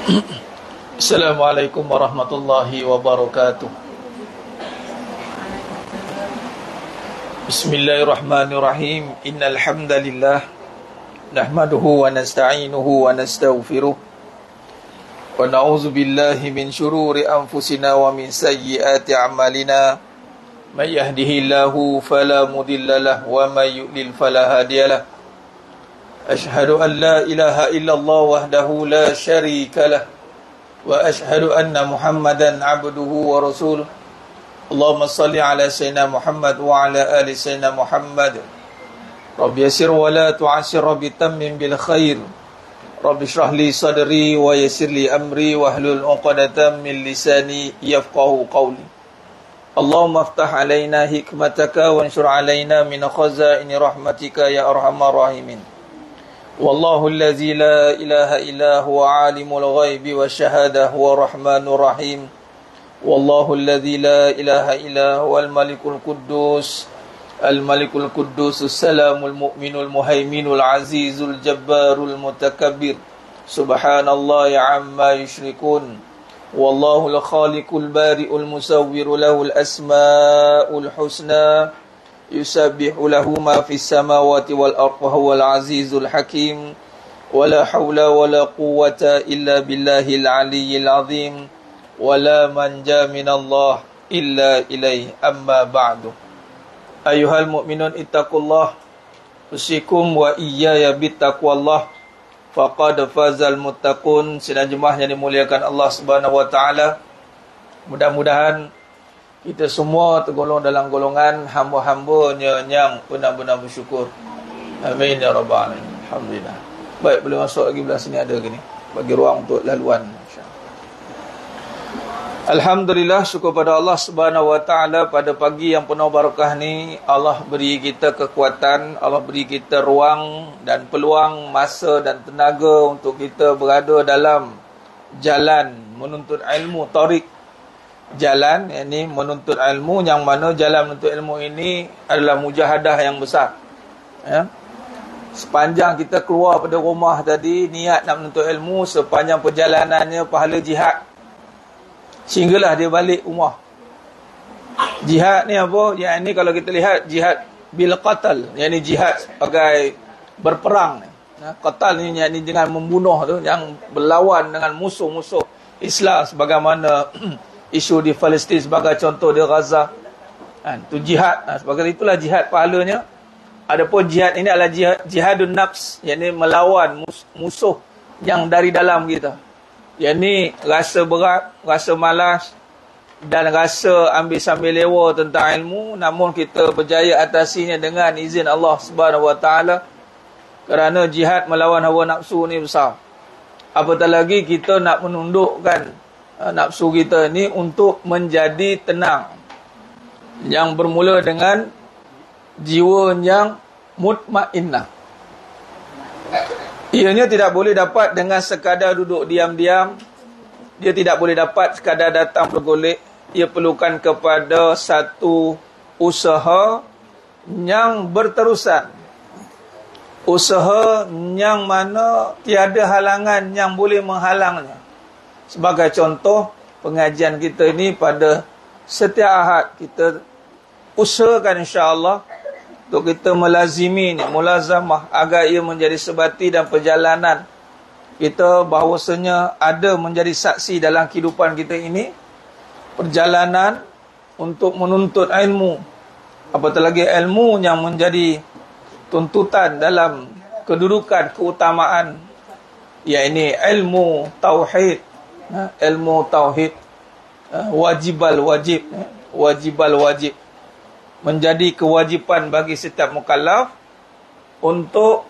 Assalamualaikum warahmatullahi wabarakatuh. Bismillahirrahmanirrahim. Innal hamdalillah nahmaduhu wa nasta'inuhu wa nastaghfiruh wa na'udzu billahi min shururi anfusina wa min sayyiati a'malina. May yahdihillahu fala mudilla lahu wa may yudlil fala hadiyalah. Ashhadu an la ilaha illallah wahdahu la syarika lah wa ashhadu anna Muhammadan abduhu wa rasuluh. Allahumma salli ala sayyidina Muhammad wa ala ali sayyidina Muhammad. Rabbi yassir wa la tu'assir, Rabbi tammim bil khair. Rabbi shrah li sadri wa yassir li amri wahlul 'uqdatam min lisani yafqahu qawli. Allahumma aftah alaina hikmataka wa anshur alaina min khazaini rahmatika ya arhamar rahimin. Wallahu allazi la ilaha illa huwa alimul ghaibi wasyahada huwa rahmanur rahim. Wallahu allazi la ilaha illa huwal malikul quddus al-malikul quddus salamul mu'minul muhaiminul azizul jabbarul mutakabbir. Subhanallahi amma yusyrikun. Wallahu al-khaliqul bari'ul musawwiru lahul asmaul husna. Yusabbihu lahu ma fis samawati wal ardi wa huwal azizul hakim. Wala haula wala quwwata illa billahil aliyyil azim. Wala manja minallah illa ilaih. Amma ba'du. Ayuhal mu'minun ittaqullah usikum wa iyaya bittaqwallah faqad fazal muttaqun. Sidang jemaah yang dimuliakan Allah Subhanahu wa taala, mudah-mudahan kita semua tergolong dalam golongan hamba-hambanya yang benar-benar bersyukur. Amin ya rabbal alamin. Alhamdulillah. Baik, boleh masuk lagi belah sini, ada ke ni? Bagi ruang untuk laluan. Alhamdulillah, syukur pada Allah Subhanahu wa taala, pada pagi yang penuh barakah ni Allah beri kita kekuatan, Allah beri kita ruang dan peluang, masa dan tenaga untuk kita berada dalam jalan menuntut ilmu, tariq, jalan ini menuntut ilmu, yang mana jalan menuntut ilmu ini adalah mujahadah yang besar, ya. Sepanjang kita keluar pada rumah tadi niat nak menuntut ilmu, sepanjang perjalanannya pahala jihad sehinggalah dia balik rumah. Jihad ni apa? Yang ini kalau kita lihat jihad bil qatal, yang ini jihad sebagai berperang. Qatal ni yang ini dengan membunuh tu, yang berlawan dengan musuh-musuh Islam, sebagaimana isu di Palestin sebagai contoh, di Gaza. Itu jihad. Sebagai itulah jihad pahalanya. Adapun jihad ini adalah jihadun nafs, yang ini melawan musuh yang dari dalam kita. Yang ni rasa berat, rasa malas dan rasa ambil sambil lewa tentang ilmu, namun kita berjaya atasinya dengan izin Allah Subhanahu wa taala, kerana jihad melawan hawa nafsu ni besar. Apatah lagi kita nak menundukkan nafsu kita ni untuk menjadi tenang, yang bermula dengan jiwa yang mutmainnah. Ianya tidak boleh dapat dengan sekadar duduk diam-diam. Dia tidak boleh dapat sekadar datang bergolek. Ia perlukan kepada satu usaha yang berterusan. Usaha yang mana tiada halangan yang boleh menghalangnya. Sebagai contoh, pengajian kita ini pada setiap Ahad kita usahakan insya-Allah untuk kita melazimi ni, mulazamah, agar ia menjadi sebati dan perjalanan kita, bahawasanya ada menjadi saksi dalam kehidupan kita ini, perjalanan untuk menuntut ilmu. Apatah lagi ilmu yang menjadi tuntutan dalam kedudukan keutamaan, iaitu ilmu tauhid. Ilmu tauhid wajibal wajib, menjadi kewajipan bagi setiap mukallaf untuk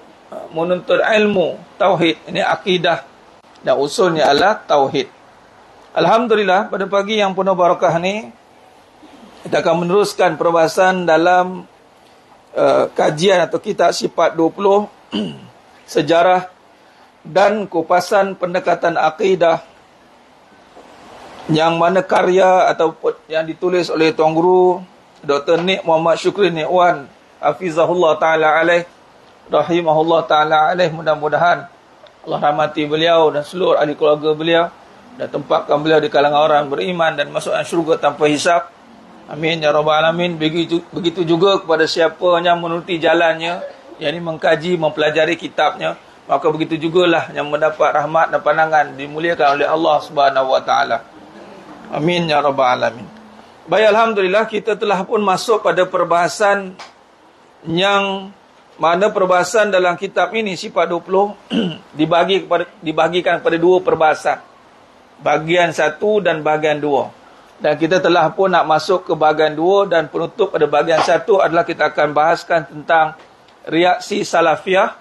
menuntut ilmu tauhid. Ini akidah dan usulnya adalah tauhid. Alhamdulillah, pada pagi yang penuh barakah ni kita akan meneruskan perbahasan dalam kajian atau kitab Sifat 20 sejarah dan kupasan pendekatan akidah, yang mana karya atau yang ditulis oleh Tuan Guru Dr. Nik Muhammad Syukri Nikwan, hafizahullah ta'ala alaih, rahimahullah ta'ala alaih. Mudah-mudahan Allah rahmati beliau dan seluruh ahli keluarga beliau, dan tempatkan beliau di kalangan orang beriman dan masukkan syurga tanpa hisab. Amin ya rabbal alamin. Begitu juga kepada siapa yang menuruti jalannya, yakni mengkaji, mempelajari kitabnya, maka begitu jugalah yang mendapat rahmat dan pandangan, dimuliakan oleh Allah Subhanahu wa taala. Amin ya rabbal alamin. Baik, alhamdulillah kita telah pun masuk pada perbahasan yang mana perbahasan dalam kitab ini sifat 20 dibagikan kepada dua perbahasan. Bahagian 1 dan bahagian 2. Dan kita telah pun nak masuk ke bahagian 2, dan penutup pada bahagian 1 adalah kita akan bahaskan tentang reaksi salafiyah.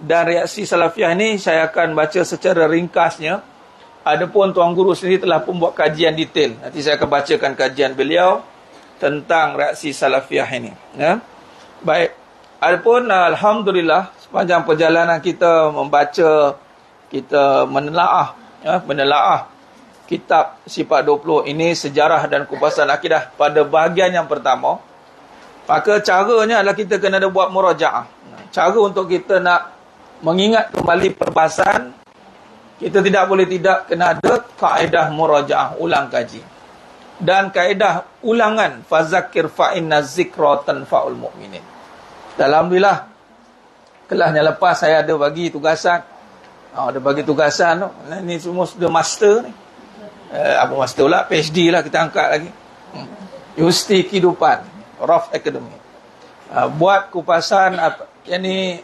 Dan reaksi salafiyah ini saya akan baca secara ringkasnya. Adapun Tuan Guru sendiri telah pun buat kajian detail. Nanti saya akan bacakan kajian beliau tentang reaksi salafiyah ini. Ya. Baik. Adapun alhamdulillah sepanjang perjalanan kita membaca, kita menelaah kitab sifat 20 ini, sejarah dan kupasan akidah pada bahagian yang pertama, maka caranya adalah kita kena ada buat murajaah. Cara untuk kita nak mengingat kembali perbahasan, kita tidak boleh tidak kena ada kaedah murajaah, ulang kaji. Dan kaedah ulangan, fazakir fa inna zikra tanfa'ul mu'minin. Alhamdulillah, kelasnya lepas saya ada bagi tugasan. Ada bagi tugasan tu. Ni semua sudah master ni. Apa master lah, PhD lah kita angkat lagi. Universiti Kehidupan, Rough Academy. Buat kupasan yakni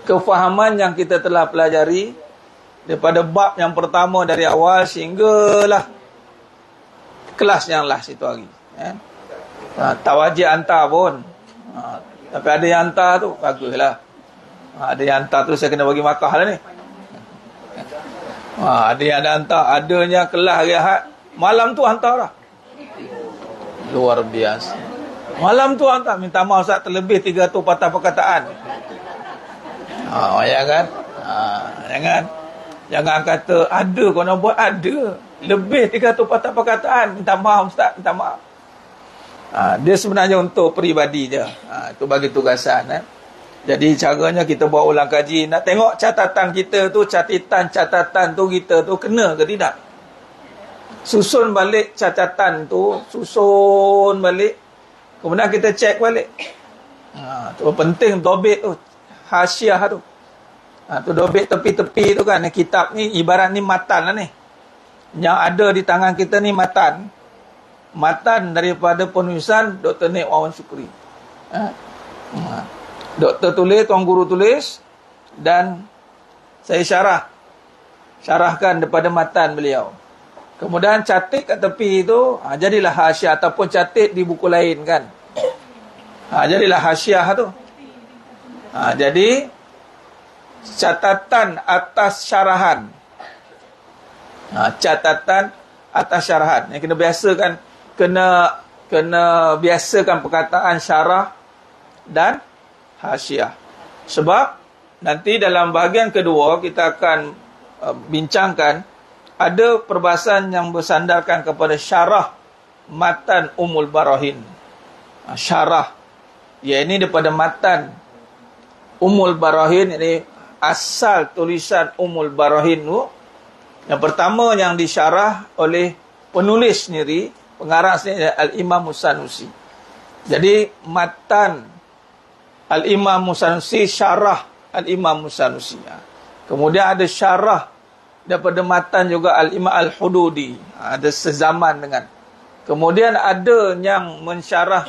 kefahaman yang kita telah pelajari daripada bab yang pertama dari awal sehinggalah kelas yang last itu hari. Tak wajib hantar pun. Tapi ada yang hantar tu, baguslah. Ada yang hantar tu saya kena bagi markah lah ni. Ada yang ada hantar, adanya kelas hari Ahad, malam tu hantar lah. Luar biasa. Malam tu hantar, minta maaf Ustaz, terlebih 300 patah perkataan. Ya kan? Jangan kata ada kau nak buat, ada. Lebih 300 patah perkataan, minta maaf Ustaz, minta maaf. Dia sebenarnya untuk peribadi je. Itu bagi tugasan. Jadi caranya kita buat ulang kaji. Nak tengok catatan kita tu, catatan tu kita tu kena ke tidak. Susun balik catatan tu, susun balik. Kemudian kita cek balik. Tu penting dobit tu, hasyiah tu. Tu dobit tepi-tepi tu kan. Kitab ni ibarat ni matan lah ni. Yang ada di tangan kita ni matan. Matan daripada penulisan Dr. Nik Wawan Syukri. Doktor tulis, Tuan Guru tulis, dan saya syarahkan daripada matan beliau. Kemudian catik kat tepi itu, jadilah hasyiah ataupun catik di buku lain kan. Jadilah hasyiah tu. Jadi catatan atas syarahan. Catatan atas syarahan. Yang kena biasakan, kena biasakan perkataan syarah dan hasyiah. Sebab nanti dalam bahagian kedua kita akan bincangkan ada perbahasan yang bersandarkan kepada syarah matan Ummul Barahin. Syarah, ya ini daripada matan Ummul Barahin, ini asal tulisan Ummul Barahin tu. Yang pertama yang disyarah oleh penulis sendiri, pengarang sendiri, Al-Imam Sanusi. Jadi matan Al-Imam Sanusi, syarah Al-Imam Sanusi. Kemudian ada syarah daripada matan juga Al-Imam Al-Hududi. Ada sezaman dengan. Kemudian ada yang mensyarah,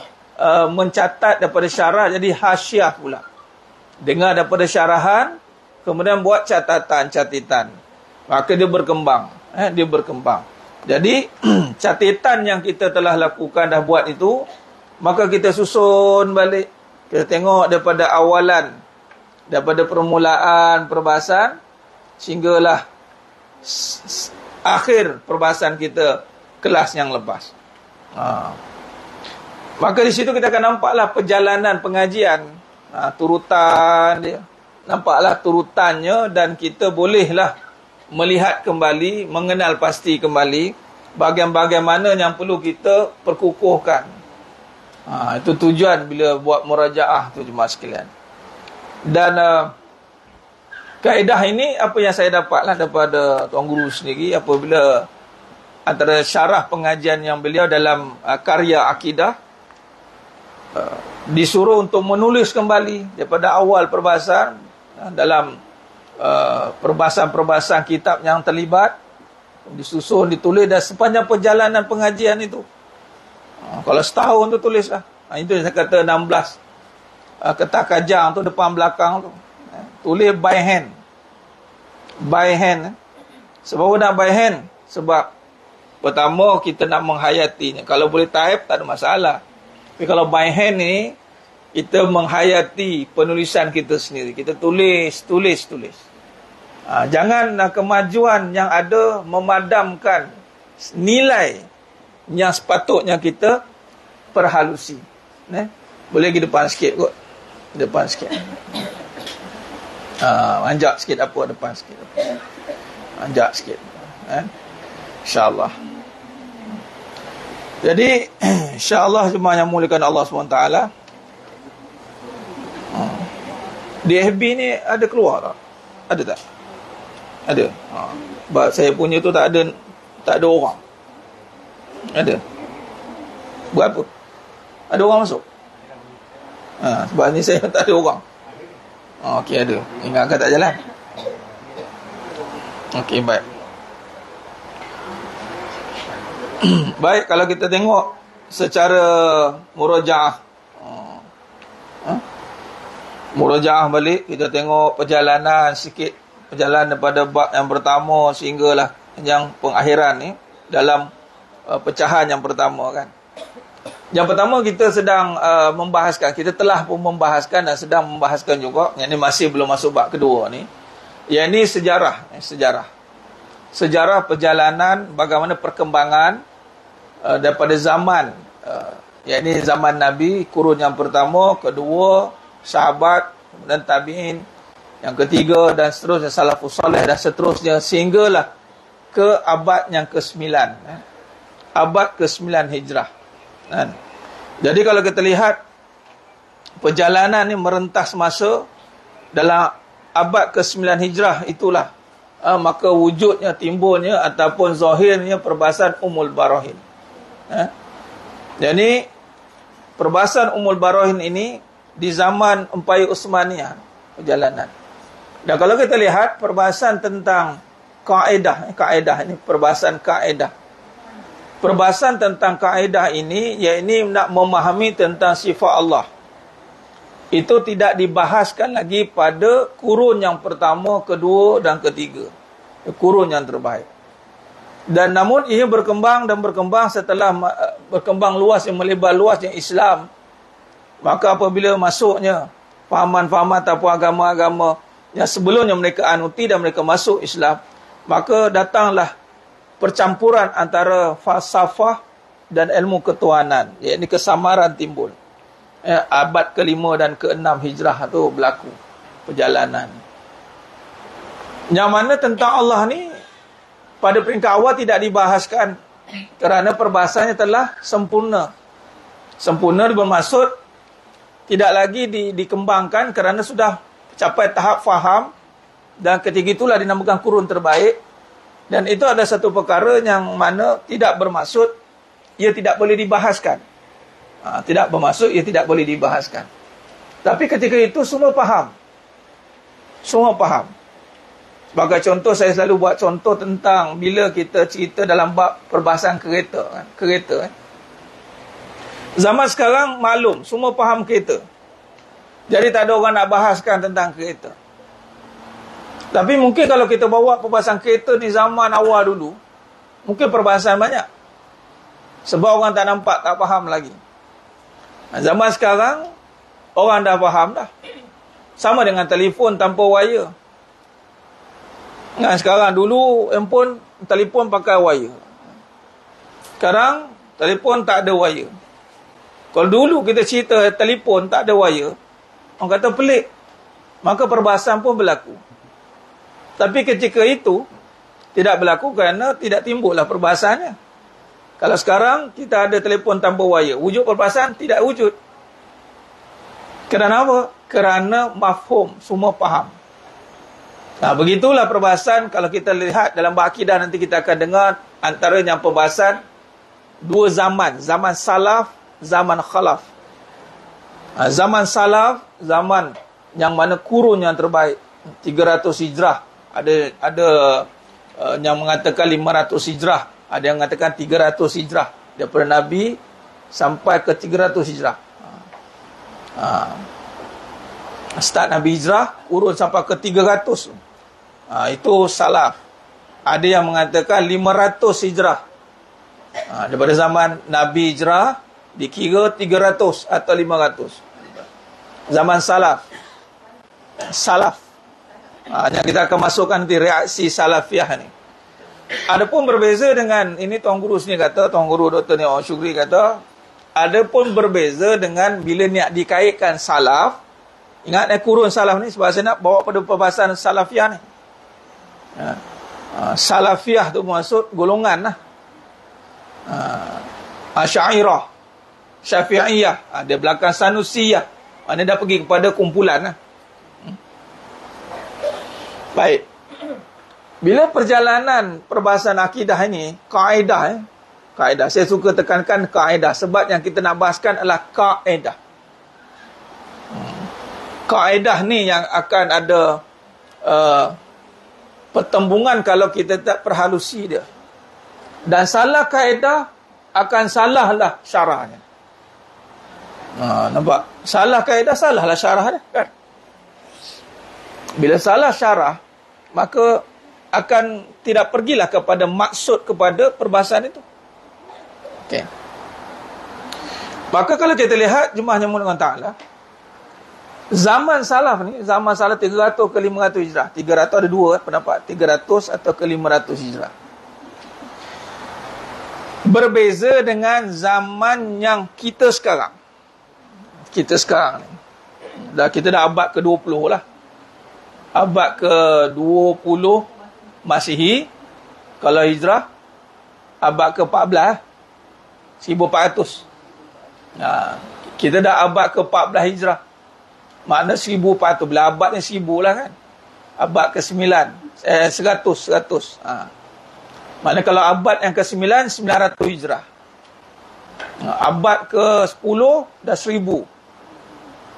mencatat daripada syarah jadi hasyiah pula. Dengar daripada syarahan, kemudian buat catatan. Maka dia berkembang. Dia berkembang. Jadi catatan yang kita telah lakukan, dah buat itu, maka kita susun balik. Kita tengok daripada awalan, daripada permulaan perbahasan sehinggalah akhir perbahasan kita kelas yang lepas. Maka di situ kita akan nampaklah perjalanan pengajian, turutan dia. Nampaklah turutannya, dan kita bolehlah melihat kembali, mengenal pasti kembali bahagian-bahagian mana yang perlu kita perkukuhkan. Itu tujuan bila buat murajaah tu, jemaah sekalian. Dan Kaedah ini apa yang saya dapatlah daripada Tuan Guru sendiri apabila antara syarah pengajian yang beliau dalam karya akidah, disuruh untuk menulis kembali daripada awal perbahasan dalam perbahasan-perbahasan kitab yang terlibat, disusun, ditulis, dan sepanjang perjalanan pengajian itu. Kalau setahun tu tulislah. Itu yang saya kata 16 kertas kajang tu depan belakang tu. Tulis by hand. By hand. Sebab nak by hand? Sebab pertama kita nak menghayatinya. Kalau boleh type tak ada masalah. Tapi kalau by hand ni, kita menghayati penulisan kita sendiri. Kita tulis. Jangan kemajuan yang ada memadamkan nilai yang sepatutnya kita perhalusi. Boleh pergi depan sikit kot. Depan sikit. Anjak sikit apa depan sikit. Anjak sikit. InsyaAllah. Jadi insyaAllah jemaah yang muliakan Allah SWT, di FB ni ada keluar tak? Ada tak? Ada. Sebab saya punya tu tak ada orang. Ada. Buat apa? Ada orang masuk? Sebab ni saya tak ada orang. Okey, ada. Ingatkan tak jalan. Okey, baik. Baik, kalau kita tengok secara murajaah, murajaah balik, kita tengok perjalanan sikit, perjalanan daripada bab yang pertama sehinggalah yang pengakhiran ni dalam pecahan yang pertama kan. Yang pertama kita sedang membahaskan, kita telah pun membahaskan dan sedang membahaskan juga, yang ini masih belum masuk bab kedua ni, yang ini sejarah perjalanan bagaimana perkembangan daripada zaman, yakni zaman Nabi, kurun yang pertama, kedua, sahabat, dan tabi'in, yang ketiga, dan seterusnya, salafus salih, dan seterusnya, sehinggalah ke abad yang ke-9, abad ke-9 Hijrah. Jadi kalau kita lihat perjalanan ni merentas masa dalam abad ke-9 Hijrah itulah, maka wujudnya, timbulnya ataupun zahirnya perbahasan Ummul Barahin. Jadi perbahasan Ummul Barahin ini di zaman Empayar Uthmaniyah perjalanan. Dan kalau kita lihat perbahasan tentang kaedah ini perbahasan kaedah. Perbahasan tentang kaedah ini, iaitu nak memahami tentang sifat Allah. Itu tidak dibahaskan lagi pada kurun yang pertama, kedua dan ketiga. Kurun yang terbaik. Dan namun ia berkembang setelah berkembang luas, yang melebar luasnya Islam. Maka apabila masuknya fahaman-fahaman ataupun agama-agama yang sebelumnya mereka anuti dan mereka masuk Islam, maka datanglah percampuran antara falsafah dan ilmu ketuhanan, iaitu kesamaran timbul. Abad ke-5 dan ke-6 Hijrah itu berlaku perjalanan. Yang mana tentang Allah ni pada peringkat awal tidak dibahaskan kerana perbahasannya telah sempurna. Sempurna bermaksud tidak lagi dikembangkan kerana sudah capai tahap faham, dan ketika itulah dinamakan kurun terbaik. Dan itu ada satu perkara yang mana tidak bermaksud ia tidak boleh dibahaskan. Tidak bermaksud ia tidak boleh dibahaskan. Tapi ketika itu semua faham. Semua faham. Sebagai contoh, saya selalu buat contoh tentang bila kita cerita dalam bab perbahasan kereta. Kereta. Zaman sekarang maklum, semua faham kereta. Jadi tak ada orang nak bahaskan tentang kereta. Tapi mungkin kalau kita bawa perbahasan kereta di zaman awal dulu, mungkin perbahasan banyak. Sebab orang tak nampak, tak faham lagi. Zaman sekarang, orang dah faham dah. Sama dengan telefon tanpa wire. Sekarang dulu handphone, telefon pakai wire. Sekarang telefon tak ada wire. Kalau dulu kita cerita telefon tak ada wire, orang kata pelik. Maka perbahasan pun berlaku. Tapi ketika itu tidak berlaku kerana tidak timbullah perbahasannya. Kalau sekarang kita ada telefon tanpa wire, wujud perbahasan tidak wujud. Kerana apa? Kerana mafhum, semua faham. Nah, begitulah perbahasan. Kalau kita lihat dalam bab akidah, nanti kita akan dengar antaranya perbahasan dua zaman. Zaman salaf, zaman khalaf. Zaman salaf, zaman yang mana kurun yang terbaik, 300 hijrah. Ada yang mengatakan 500 hijrah. Ada yang mengatakan 300 hijrah. Daripada Nabi sampai ke 300 hijrah. Start Nabi hijrah, kurun sampai ke 300. Itu salaf. Ada yang mengatakan 500 hijrah. Daripada zaman Nabi hijrah, dikira 300 atau 500. Zaman salaf. Yang kita akan masukkan nanti reaksi salafiyah ni. Adapun berbeza dengan, ini Tuan Guru sini kata, Tuan Guru Dr. Nia Syukri kata, adapun berbeza dengan bila nak dikaitkan salaf. Ingat kurun salaf ni, sebab saya nak bawa pada perbahasan salafiyah ni. Salafiyah tu maksud golongan lah. Asy'ariyah, Syafi'iyah, dia belakang Sanusiyah. Mana dah pergi kepada kumpulan lah. Baik. Bila perjalanan perbahasan akidah ini, kaedah, saya suka tekankan kaedah, sebab yang kita nak bahaskan adalah kaedah. Kaedah ni yang akan ada pertembungan kalau kita tak perhalusi dia. Dan salah kaedah akan salahlah syarahnya. Nampak? Salah kaedah, salahlah syarah dia, kan? Bila salah syarah, maka akan tidak pergilah kepada maksud kepada perbahasan itu. Okey. Maka kalau kita lihat jemaah yang mulia Ta'ala, zaman salaf ni, zaman salaf 300 ke 500 hijrah. 300 ada dua pendapat, 300 atau ke 500 hijrah. Berbeza dengan zaman yang kita sekarang. Kita sekarang ni. Kita dah abad ke-20 lah. Abad ke-20 Masihi. Kalau hijrah, abad ke-14, 1400. Kita dah abad ke-14 hijrah. Makna 1400. Bila abad ni 1000 lah kan. Abad ke-9, 100. Makna kalau abad yang ke-9, 900 hijrah. Abad ke-10 dah 1000.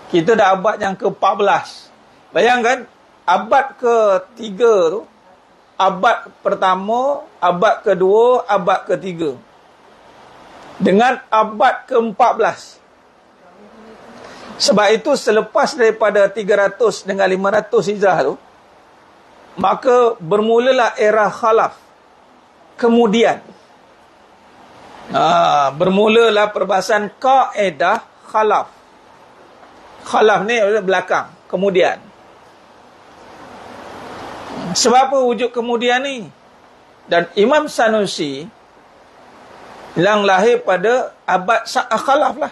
Kita dah abad yang ke-14. Bayangkan, abad ke-3 tu, abad pertama, abad kedua, abad ketiga. Dengan abad ke-14. Sebab itu selepas daripada 300 dengan 500 hijrah tu, maka bermulalah era khalaf. Kemudian bermulalah perbahasan kaedah khalaf. Khalaf ni belakang, kemudian. Sebab apa wujud kemudian ni? Dan Imam Sanusi yang lahir pada abad khalaf lah.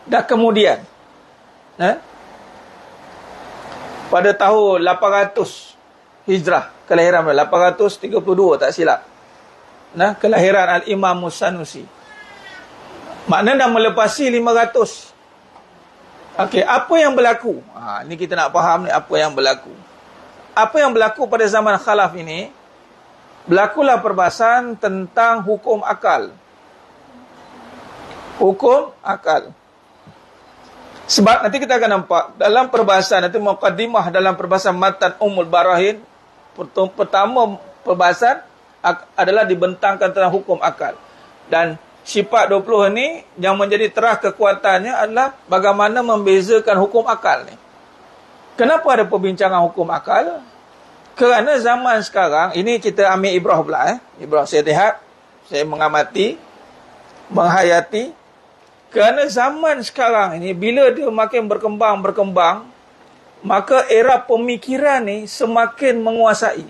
Dah kemudian. Pada tahun 800 hijrah, kelahiran 832 tak silap. Kelahiran Al-Imam Sanusi. Maknanya dah melepasi 500. Okey, apa yang berlaku? Ni kita nak faham ni apa yang berlaku. Apa yang berlaku pada zaman khalaf ini? Berlakulah perbahasan tentang hukum akal. Hukum akal. Sebab nanti kita akan nampak dalam perbahasan, nanti muqaddimah dalam perbahasan Matan Ummul Barahin, pertama perbahasan adalah dibentangkan tentang hukum akal. Dan sifat 20 ni yang menjadi terah kekuatannya adalah bagaimana membezakan hukum akal ni. Kenapa ada perbincangan hukum akal? Kerana zaman sekarang, ini kita ambil ibrah pula. Ibrah, saya lihat, saya mengamati, menghayati. Kerana zaman sekarang ini, bila dia makin berkembang, maka era pemikiran ni semakin menguasai.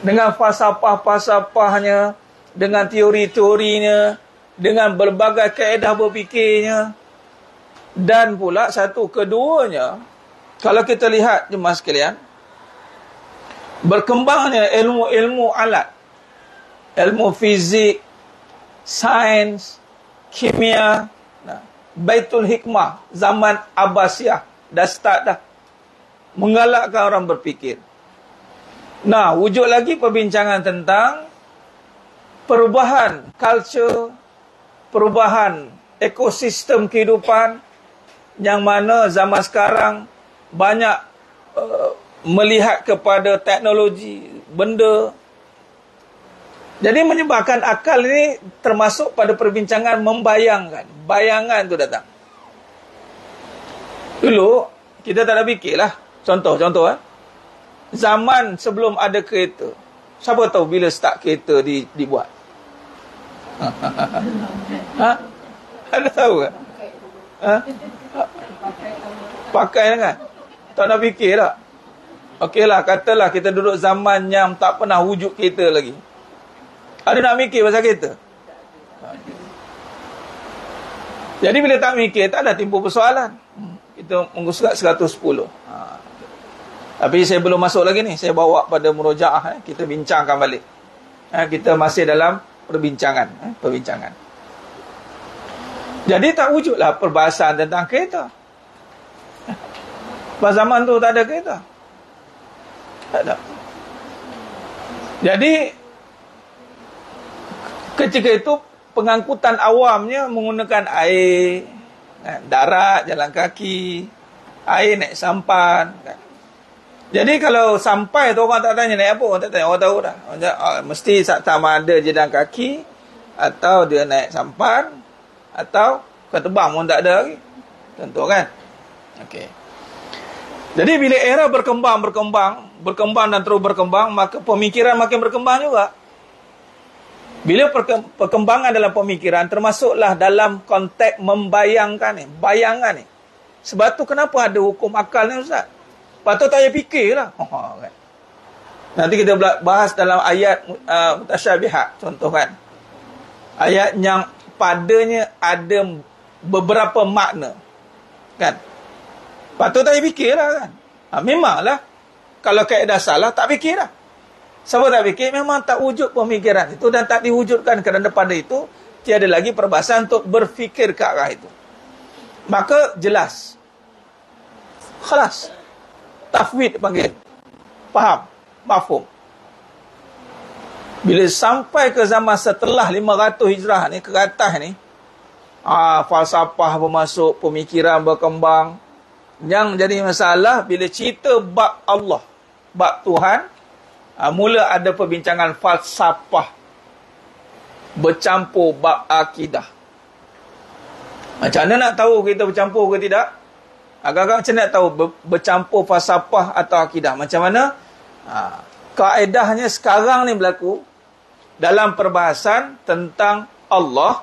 Dengan falsafah-falsafahnya, dengan teori-teorinya, dengan berbagai kaedah berfikirnya, dan pula satu keduanya, kalau kita lihat jemaah sekalian, berkembangnya ilmu-ilmu alat, ilmu fizik, sains, kimia, Baitul Hikmah, zaman Abbasiyah, dah start dah. menggalakkan orang berfikir. Nah, wujud lagi perbincangan tentang perubahan culture, perubahan ekosistem kehidupan, yang mana zaman sekarang banyak melihat kepada teknologi, benda. Jadi menyebabkan akal ini termasuk pada perbincangan membayangkan. Bayangan tu datang. Dulu, kita tak ada fikirlah. Contoh. Zaman sebelum ada kereta, siapa tahu bila start kereta dibuat? Ha? Ada tahu ke? Ha? Pakai kan? Tak nak fikir tak? Okeylah, katalah kita duduk zaman yang tak pernah wujud kereta lagi. Ada nak mikir pasal kereta? Jadi bila tak mikir, tak ada timbul persoalan. Kita mengusut 110. Tapi saya belum masuk lagi ni. Saya bawa pada murojaah. Kita bincangkan balik. Kita masih dalam perbincangan. Jadi tak wujudlah perbahasan tentang kereta. Pada zaman tu tak ada kereta. Tak ada. Jadi ketika itu pengangkutan awamnya menggunakan air, darat, jalan kaki, air naik sampan. Jadi kalau sampai tu orang tak tanya naik apa, orang tak tanya, orang tahu dah. Mesti sama ada jalan kaki, atau dia naik sampan, atau kau terbang pun tak ada lagi. Tentu kan? Okey. Jadi bila era berkembang dan terus berkembang, maka pemikiran makin berkembang juga. Bila perkembangan dalam pemikiran, termasuklah dalam konteks membayangkan ni, bayangan ni. Sebab tu kenapa ada hukum akal ni, Ustaz? Patut tak payah fikirlah. Kan? Nanti kita bahas dalam ayat mutasyabihat, contoh kan. Ayat yang padanya ada beberapa makna. Kan? Patut tak payah fikirlah kan. Memanglah kalau kaedah salah tak fikirlah. Siapa tak fikir, memang tak wujud pemikiran itu dan tak diwujudkan, kerana pada itu tiada lagi perbahasan untuk berfikir ke arah itu. Maka jelas. Khalas. Tafwid panggil. Faham? Mafhum. Bila sampai ke zaman setelah 500 Hijrah ni, ke atas ni, falsafah bermasuk, pemikiran berkembang. Yang jadi masalah bila cerita bab Allah, bab Tuhan, mula ada perbincangan falsafah bercampur bab akidah. Macam mana nak tahu kita bercampur ke tidak? Agak-agak macam nak tahu bercampur falsafah atau akidah? Macam mana? Kaedahnya sekarang ni berlaku dalam perbahasan tentang Allah,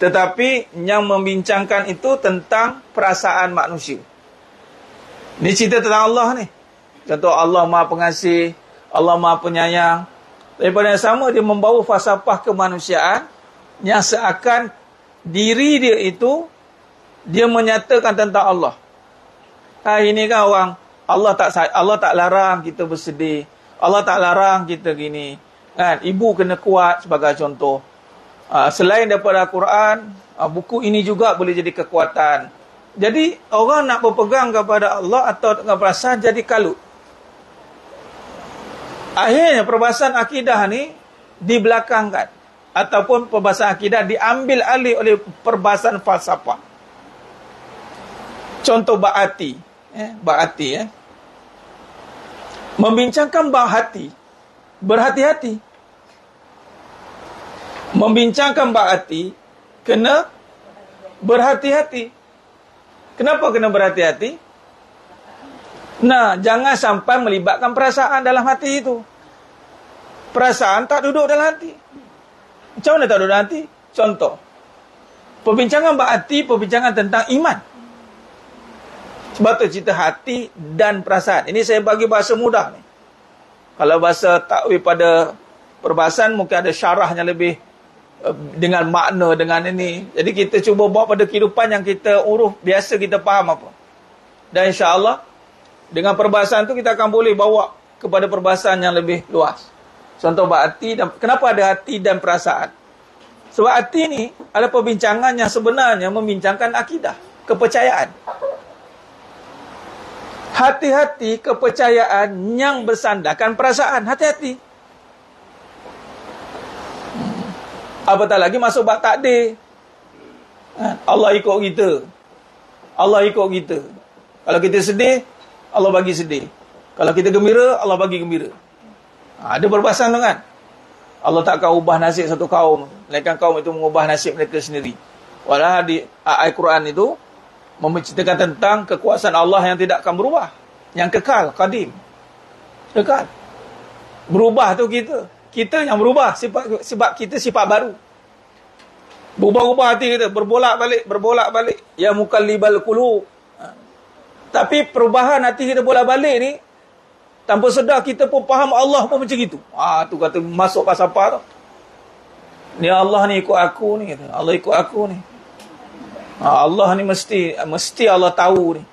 tetapi yang membincangkan itu tentang perasaan manusia. Ini cerita tentang Allah ni. Contoh, Allah Maha Pengasih, Allah Maha Penyayang. Daripada yang sama, dia membawa falsafah kemanusiaan yang seakan diri dia itu, dia menyatakan tentang Allah. Ini kan orang, Allah tak larang kita bersedih, Allah tak larang kita gini. Kan? Ibu kena kuat sebagai contoh. Selain daripada Al-Quran, buku ini juga boleh jadi kekuatan. Jadi orang nak berpegang kepada Allah atau dengan perasaan jadi kalut. Akhirnya perbahasan akidah ni dibelakangkan, ataupun perbahasan akidah diambil alih oleh perbahasan falsafah. Contoh bab hati, membincangkan bab hati, berhati-hati. Membincangkan bab hati, kena berhati-hati. Kenapa kena berhati-hati? Nah, jangan sampai melibatkan perasaan dalam hati itu. Perasaan tak duduk dalam hati. Macam mana tak duduk dalam hati? Contoh, perbincangan bab hati, perbincangan tentang iman. Sebab tu cerita hati dan perasaan. Ini saya bagi bahasa mudah ni. Kalau bahasa takwil pada perbahasan, mungkin ada syarahnya lebih dengan makna, dengan ini. Jadi kita cuba bawa pada kehidupan yang kita uruf, biasa kita faham apa. Dan insya-Allah dengan perbahasan tu kita akan boleh bawa kepada perbahasan yang lebih luas. Contoh bab hati, dan kenapa ada hati dan perasaan? Sebab hati ni ada perbincangan yang sebenarnya membincangkan akidah, kepercayaan. Hati-hati kepercayaan yang bersandarkan perasaan. Hati-hati. Apatah lagi masuk bab takdir. Allah ikut kita. Allah ikut kita. Kalau kita sedih, Allah bagi sedih. Kalau kita gembira, Allah bagi gembira. Ada perbahasan tu kan? Allah takkan ubah nasib satu kaum, melainkan kaum itu mengubah nasib mereka sendiri. Walau di ayat Quran itu menceritakan tentang kekuasaan Allah yang tidak akan berubah, yang kekal, qadim. Kekal. Berubah tu kita yang berubah, sebab kita sifat baru. Berubah-ubah hati kita, berbolak-balik. Ya mukallibal qulub. Tapi perubahan hati kita bolak-balik ni, tanpa sedar kita pun faham Allah pun macam itu. Tu kata masuk falsafah tu. Ni Allah ni ikut aku ni. Allah ikut aku ni. Allah ni mesti Allah tahu ni.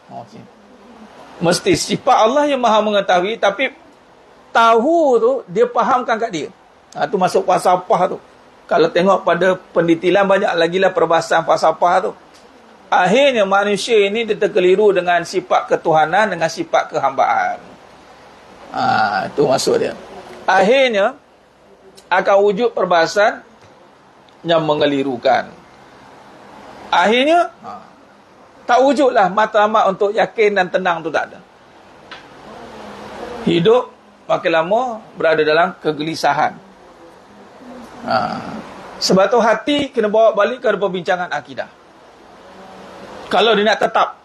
Mesti sifat Allah yang maha mengetahui, tapi tahu tu dia fahamkan kat dia. Tu masuk falsafah tu. Kalau tengok pada pendetilan banyak lagi lah perbahasan falsafah tu. Akhirnya manusia ini dia terkeliru dengan sifat ketuhanan dengan sifat kehambaan. Itu maksud dia. Akhirnya akan wujud perbahasan yang mengelirukan. Akhirnya tak wujudlah matlamat untuk yakin dan tenang tu tak ada. Hidup makin lama berada dalam kegelisahan. Sebab tu hati kena bawa balik ke perbincangan akidah. Kalau dia nak tetap,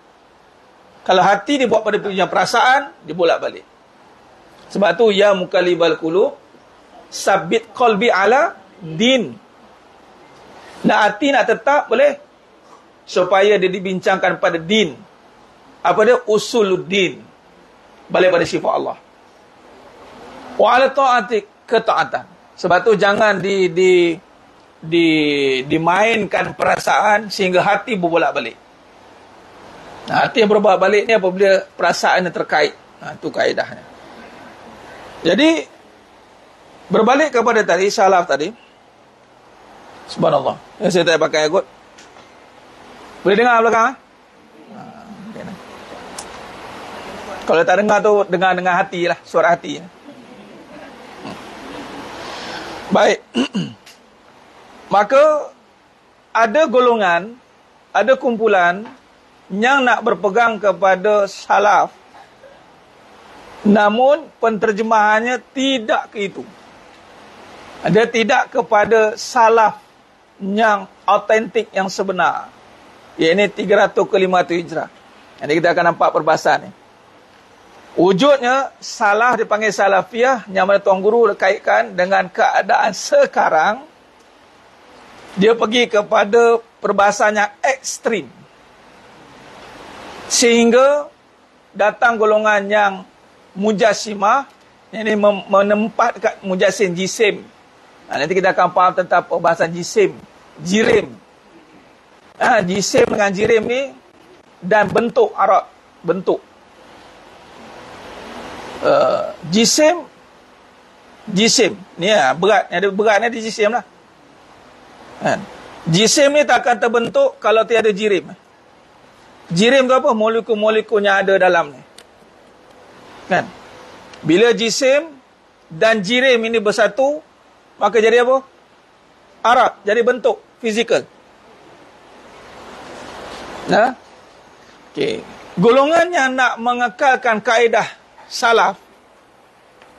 kalau hati dia buat pada perbincangan perasaan, dia bolak balik. Sebab tu ya mukallibal qulub sabit qalbi ala din. Nak hati nak tetap boleh, supaya dia dibincangkan pada din. Apa dia? Usuluddin. Balik pada sifat Allah. Wa ala ta'atik, ketaatan. Sebab tu jangan dimainkan perasaan sehingga hati berbolak-balik. Hati yang berbolak-balik ni apabila perasaan yang terkait. Itu kaedahnya. Jadi berbalik kepada tadi salaf tadi. Subhanallah. Saya tak pakai kot. Boleh dengar belakang? Kalau tak dengar tu dengar dengan hati lah, suara hati. Baik. Maka ada golongan, ada kumpulan yang nak berpegang kepada salaf, namun penterjemahannya tidak ke itu. Dia tidak kepada salaf yang autentik, yang sebenar. Ini 300 ke 500 Hijrah. Nanti kita akan nampak perbahasan ni. Wujudnya salaf dipanggil salafiyah, yang mana Tuan Guru kaitkan dengan keadaan sekarang. Dia pergi kepada perbahasan yang ekstrim, sehingga datang golongan yang mujassimah, yang ini menempatkan mujassim, jisim. Nanti kita akan faham tentang perbahasan jisim, jirim. Jisim dengan jirim ni, dan bentuk Arab, bentuk. Jisim ni berat, ada berat ni ada jisim lah. Jisim ni tak akan terbentuk kalau tiada jirim. Jirim tu apa? Molekul-molekul yang ada dalam ni. Kan? Bila jisim dan jirim ini bersatu, maka jadi apa? Arab, jadi bentuk fizikal. Okey. Golongan yang nak mengekalkan kaedah salaf,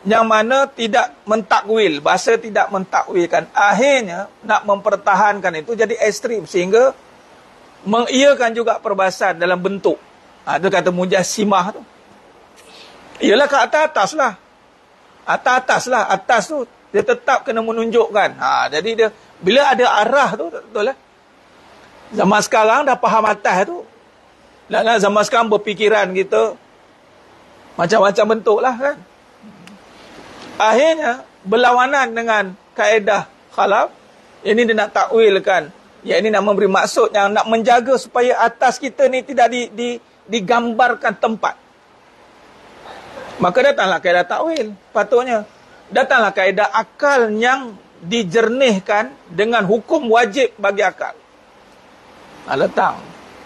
yang mana tidak mentakwil, bahasa tidak mentakwilkan, akhirnya nak mempertahankan itu jadi ekstrim, sehingga mengiyakan juga perbahasan dalam bentuk. Dia kata mujassimah tu. Ialah ke atas lah. Atas tu dia tetap kena menunjukkan. Jadi dia bila ada arah tu, betul lah. Zaman sekarang dah faham atas tu. Dan zaman sekarang berfikiran kita macam-macam bentuk lah kan. Akhirnya berlawanan dengan kaedah khalaf. Ini dia nak takwilkan. Ya, ini nak memberi maksud yang nak menjaga supaya atas kita ni tidak digambarkan tempat. Maka datanglah kaedah takwil. Patutnya datanglah kaedah akal yang dijernihkan dengan hukum wajib bagi akal. Datang.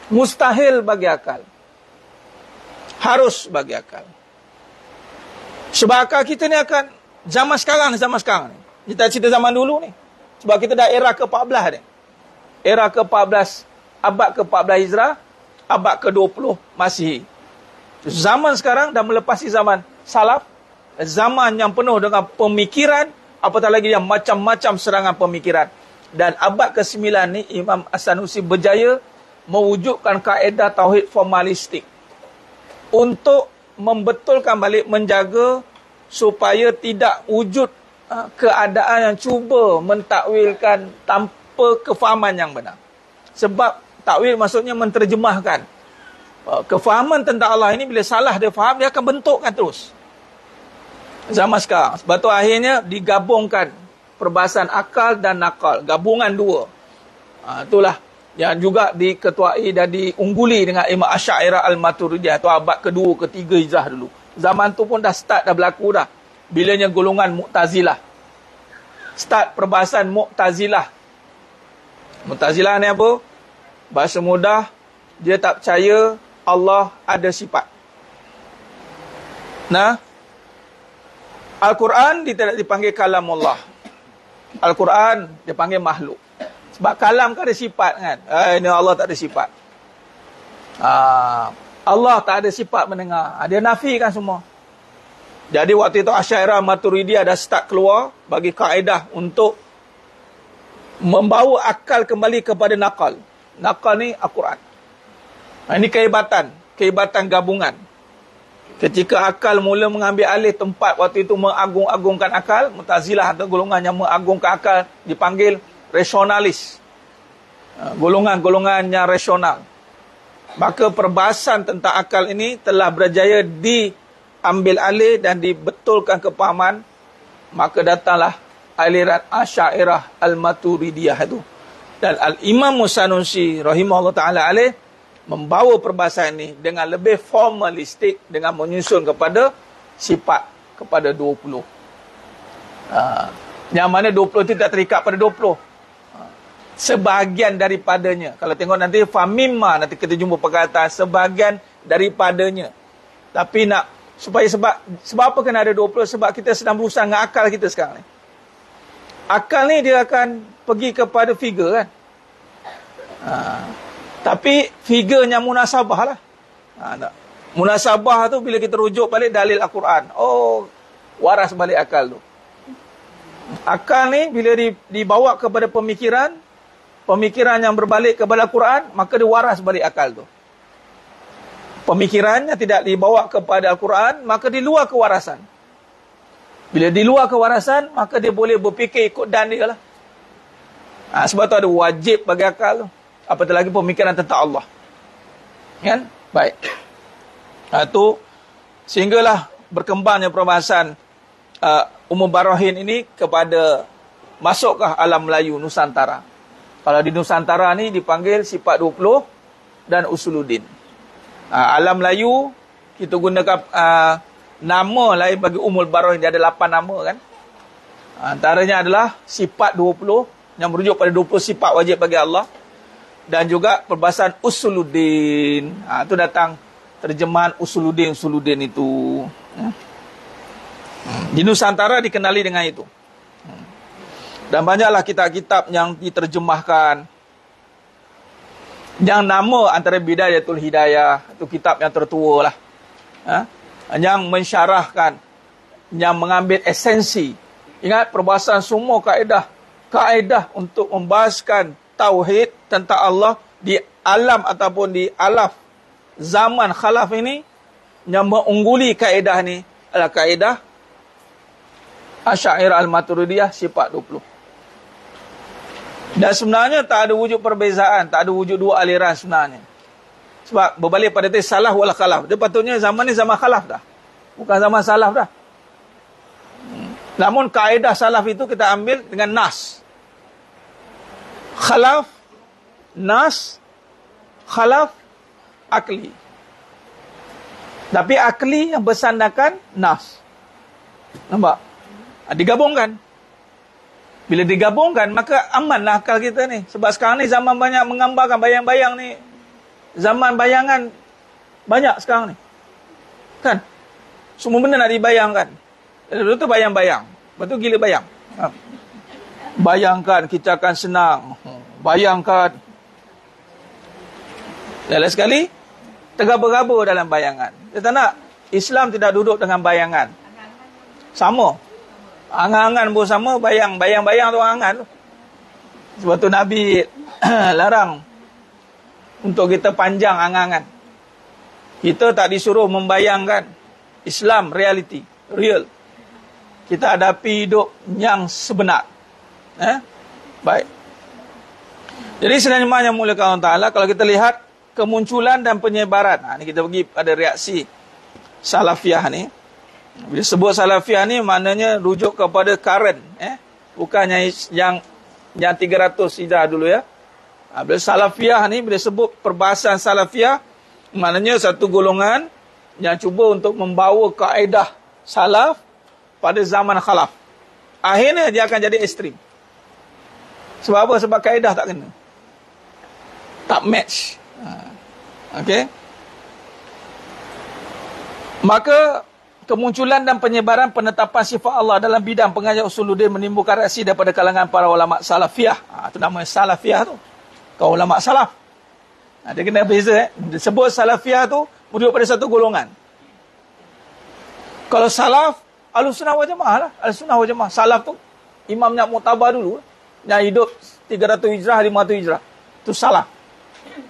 Mustahil bagi akal. Harus bagi akal. Sebab akal kita ni akan zaman sekarang ni. Kita cerita zaman dulu ni. Sebab kita dah era ke-14 ni. Era ke-14, abad ke-14 Hijrah, abad ke-20 Masihi. Zaman sekarang dah melepasi zaman salaf, zaman yang penuh dengan pemikiran, apatah lagi yang macam-macam serangan pemikiran. Dan abad ke-9 ni Imam As-Sanusi berjaya mewujudkan kaedah tauhid formalistik untuk membetulkan balik, menjaga supaya tidak wujud keadaan yang cuba mentakwilkan tanpa kefahaman yang benar. Sebab takwil maksudnya menterjemahkan. Kefahaman tentang Allah ini bila salah dia faham, dia akan bentukkan terus. Zaman sekarang. Sebab tu akhirnya digabungkan perbahasan akal dan nakal. Gabungan dua. Itulah yang juga diketuai dan diungguli dengan Imam Asy'ariyah Al-Maturidiyah. Itu abad kedua, ketiga Hijrah dulu. Zaman tu pun dah start, dah berlaku dah. Bilanya golongan Mu'tazilah. Start perbahasan Mu'tazilah. Mu'tazilah ni apa? Bahasa mudah, dia tak percaya Allah ada sifat. Nah, Al-Quran dia tidak dipanggil kalam Allah. Al-Quran dia panggil makhluk. Sebab kalam kan ada sifat kan. Ini Allah tak ada sifat. Allah tak ada sifat mendengar. Dia nafikan semua. Jadi waktu itu Asy'ariyah Maturidiyah dah start keluar bagi kaedah untuk membawa akal kembali kepada nakal. Nakal ni Al-Quran. Ini kehebatan gabungan. Ketika akal mula mengambil alih tempat waktu itu mengagung-agungkan akal, Mu'tazilah atau golongan yang mengagungkan akal dipanggil rasionalis. Golongan-golongan yang rasional. Maka perbahasan tentang akal ini telah berjaya diambil alih dan dibetulkan kepahaman. Maka datanglah aliran Asy'ariyah Al-Maturidiyah itu. Dan Al-Imam As-Sanusi rahimahullah ta'ala alaih membawa perbahasan ini dengan lebih formalistik, dengan menyusun kepada sifat, kepada 20. Yang mana 20 itu tidak terikat pada 20. Sebahagian daripadanya. Kalau tengok nanti famimma, nanti kita jumpa perkataan sebahagian daripadanya. Tapi nak supaya sebab apa kena ada 20? Sebab kita sedang berusaha dengan akal kita sekarang ni. Akal ni dia akan pergi kepada figure kan. Tapi figurnya munasabah lah. Munasabah tu bila kita rujuk balik dalil Al-Quran. Oh, waras balik akal tu. Akal ni bila dibawa kepada pemikiran yang berbalik kepada Al-Quran, maka dia waras balik akal tu. Pemikirannya tidak dibawa kepada Al-Quran, maka di luar kewarasan. Bila di luar kewarasan, maka dia boleh berfikir ikut dan dia lah. Sebab tu ada wajib bagi akal tu. Apatah lagi pemikiran tentang Allah. Kan? Baik. Tu sehinggalah berkembangnya perbahasan Ummul Barahin ini kepada masukkah alam Melayu Nusantara. Kalau di Nusantara ni dipanggil sifat 20 dan usuluddin. Alam Melayu kita gunakan nama lain bagi Ummul Barahin, dia ada 8 nama kan. Antaranya adalah sifat 20 yang merujuk pada 20 sifat wajib bagi Allah. Dan juga perbahasan usuluddin. Itu datang terjemahan usuluddin itu. Di Nusantara dikenali dengan itu. Dan banyaklah kitab-kitab yang diterjemahkan. Yang nama antara Bidayatul Hidayah, itu kitab yang tertua lah. Yang mensyarahkan, yang mengambil esensi. Ingat perbahasan semua kaedah untuk membahaskan tauhid tentang Allah di alam ataupun di alaf zaman khalaf ini, yang mengungguli kaedah ni adalah kaedah Asy'ariyah Al-Maturidiyah sifat 20. Dan sebenarnya tak ada wujud perbezaan, tak ada wujud dua aliran sebenarnya. Sebab berbalik pada teks salaf wal khalaf. Dia patutnya zaman ni zaman khalaf dah. Bukan zaman salaf dah. Namun kaedah salaf itu kita ambil dengan nas. Khalaf, nas, khalaf, akli. Tapi akli yang bersandarkan nas. Nampak? Digabungkan. Bila digabungkan, maka amanlah akal kita ni. Sebab sekarang ni zaman banyak menggambarkan bayang-bayang ni. Zaman bayangan banyak sekarang ni. Kan? Semua benda nak dibayangkan. Dulu tu bayang-bayang. Lepas tu gila bayang. Bayangkan kita akan senang. Bayangkan. Dan lain sekali, tergabur-gabur dalam bayangan. Dia tak nak. Islam tidak duduk dengan bayangan. Sama. Angan-angan pun sama, bayang-bayang tu angan tu. Sebab tu Nabi larang untuk kita panjang angan-angan. Kita tak disuruh membayangkan. Islam, reality, real. Kita hadapi hidup yang sebenar. Baik. Jadi sebenarnya yang muliakan Allah Ta'ala, kalau kita lihat kemunculan dan penyebaran. Ini kita pergi pada reaksi Salafiyah ni. Bila sebut Salafiyah ni maknanya rujuk kepada current, bukannya yang 300 hijrah dulu ya. Bila Salafiyah ni, bila sebut perbahasan Salafiyah, maknanya satu golongan yang cuba untuk membawa kaedah salaf pada zaman khalaf. Akhirnya dia akan jadi ekstrim. Sebab apa? Sebab kaedah tak kena. Tak match. Okey. Maka kemunculan dan penyebaran penetapan sifat Allah dalam bidang pengajian usuluddin menimbulkan reaksi daripada kalangan para ulama salafiyah. Itu nama salafiyah tu. Kau ulama salaf. Dia kena beza. Disebut salafiyah tu merujuk pada satu golongan. Kalau salaf, Ahlussunnah wal Jamaah lah. Ahlussunnah wal Jamaah. Salaf tu imamnya Mu'tabar dulu. Yang hidup 300 hijrah, 500 hijrah. Itu salaf.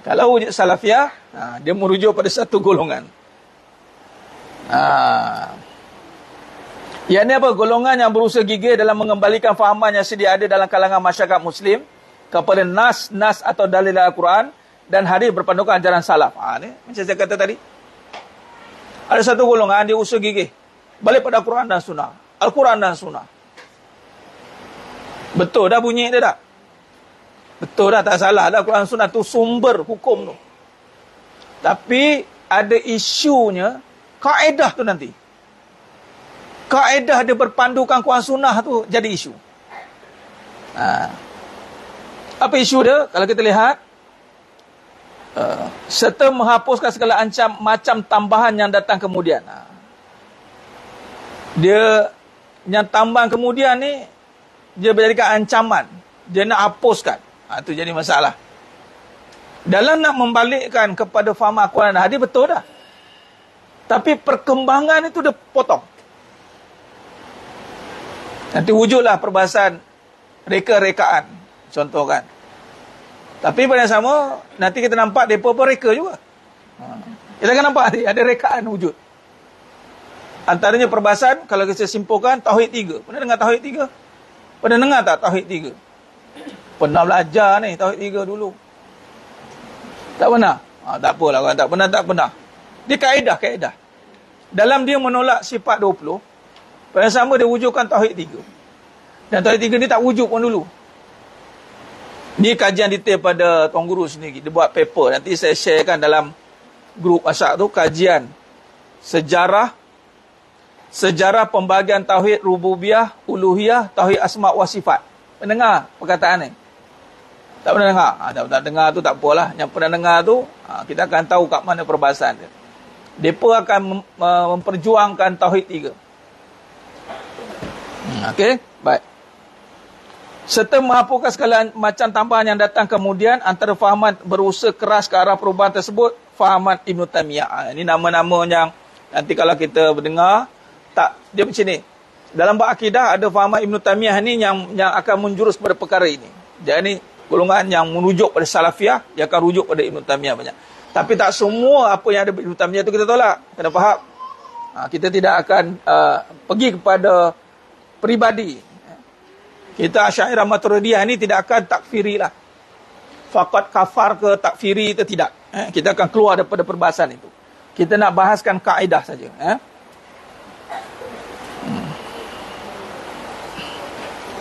Kalau wujud salafiyah, dia merujuk pada satu golongan. Yang ini apa? Golongan yang berusaha gigih dalam mengembalikan fahaman yang sedia ada dalam kalangan masyarakat Muslim kepada nas atau dalil Al-Quran dan hadis berpandukan ajaran salaf. Ni macam saya kata tadi. Ada satu golongan dia usaha gigih balik pada Al-Quran dan Sunnah. Al-Quran dan Sunnah. Betul dah bunyi dia tak? Betul dah, tak salah dah. Al-Quran dan Sunnah tu sumber hukum tu. Tapi ada isunya kaedah tu nanti. Kaedah dia berpandukan Quran Sunnah tu jadi isu. Apa isu dia? Kalau kita lihat, serta menghapuskan segala macam tambahan yang datang kemudian. Dia yang tambahan kemudian ni dia menjadikan ancaman. Dia nak hapuskan. Itu jadi masalah. Dalam nak membalikkan kepada faham Al-Quran dan hadis betul dah. Tapi perkembangan itu dia potong. Nanti wujudlah perbahasan reka-rekaan. Contoh kan. Tapi pada yang sama, nanti kita nampak mereka pun reka juga. Kita akan nampak ada rekaan wujud. Antaranya perbahasan, kalau kita simpulkan, Tauhid 3. Pernah dengar Tauhid 3? Pernah dengar tak Tauhid 3? Pernah belajar ni Tauhid 3 dulu. Tak pernah? Tak apalah, kalau tak pernah, tak pernah. Dia kaedah. Dalam dia menolak sifat 20, pada yang sama dia wujudkan Tauhid 3. Dan Tauhid 3 ni tak wujud pun dulu. Ni kajian detail pada Tuan Guru sendiri. Dia buat paper. Nanti saya sharekan dalam grup WhatsApp tu. Kajian sejarah pembahagian Tauhid Rububiyah, Uluhiyah, Tauhid Asma' wa Sifat. Mendengar perkataan ni? Tak pernah dengar? Tak dengar tu tak apalah. Yang pernah dengar tu, kita akan tahu kat mana perbahasan dia. Mereka akan memperjuangkan Tauhid 3. Okey, baik. Serta menghapuskan segala macam tambahan yang datang kemudian antara fahaman berusaha keras ke arah perubahan tersebut, fahaman Ibn Taymiyah. Ini nama-nama yang nanti kalau kita mendengar, tak, dia macam ni. Dalam bab akidah ada fahaman Ibn Taymiyah ni yang akan menjurus pada perkara ini. Dia ni golongan yang merujuk pada Salafiyah, dia akan rujuk pada Ibn Taymiyah banyak. Tapi tak semua apa yang ada Ibn Taymiyah itu kita tolak. Kena faham. Kita tidak akan pergi kepada peribadi. Kita Asy'ariyah Maturidiyah ni tidak akan takfiri lah. Faqat kafar ke takfiri itu tidak. Kita akan keluar daripada perbahasan itu. Kita nak bahaskan kaedah saja.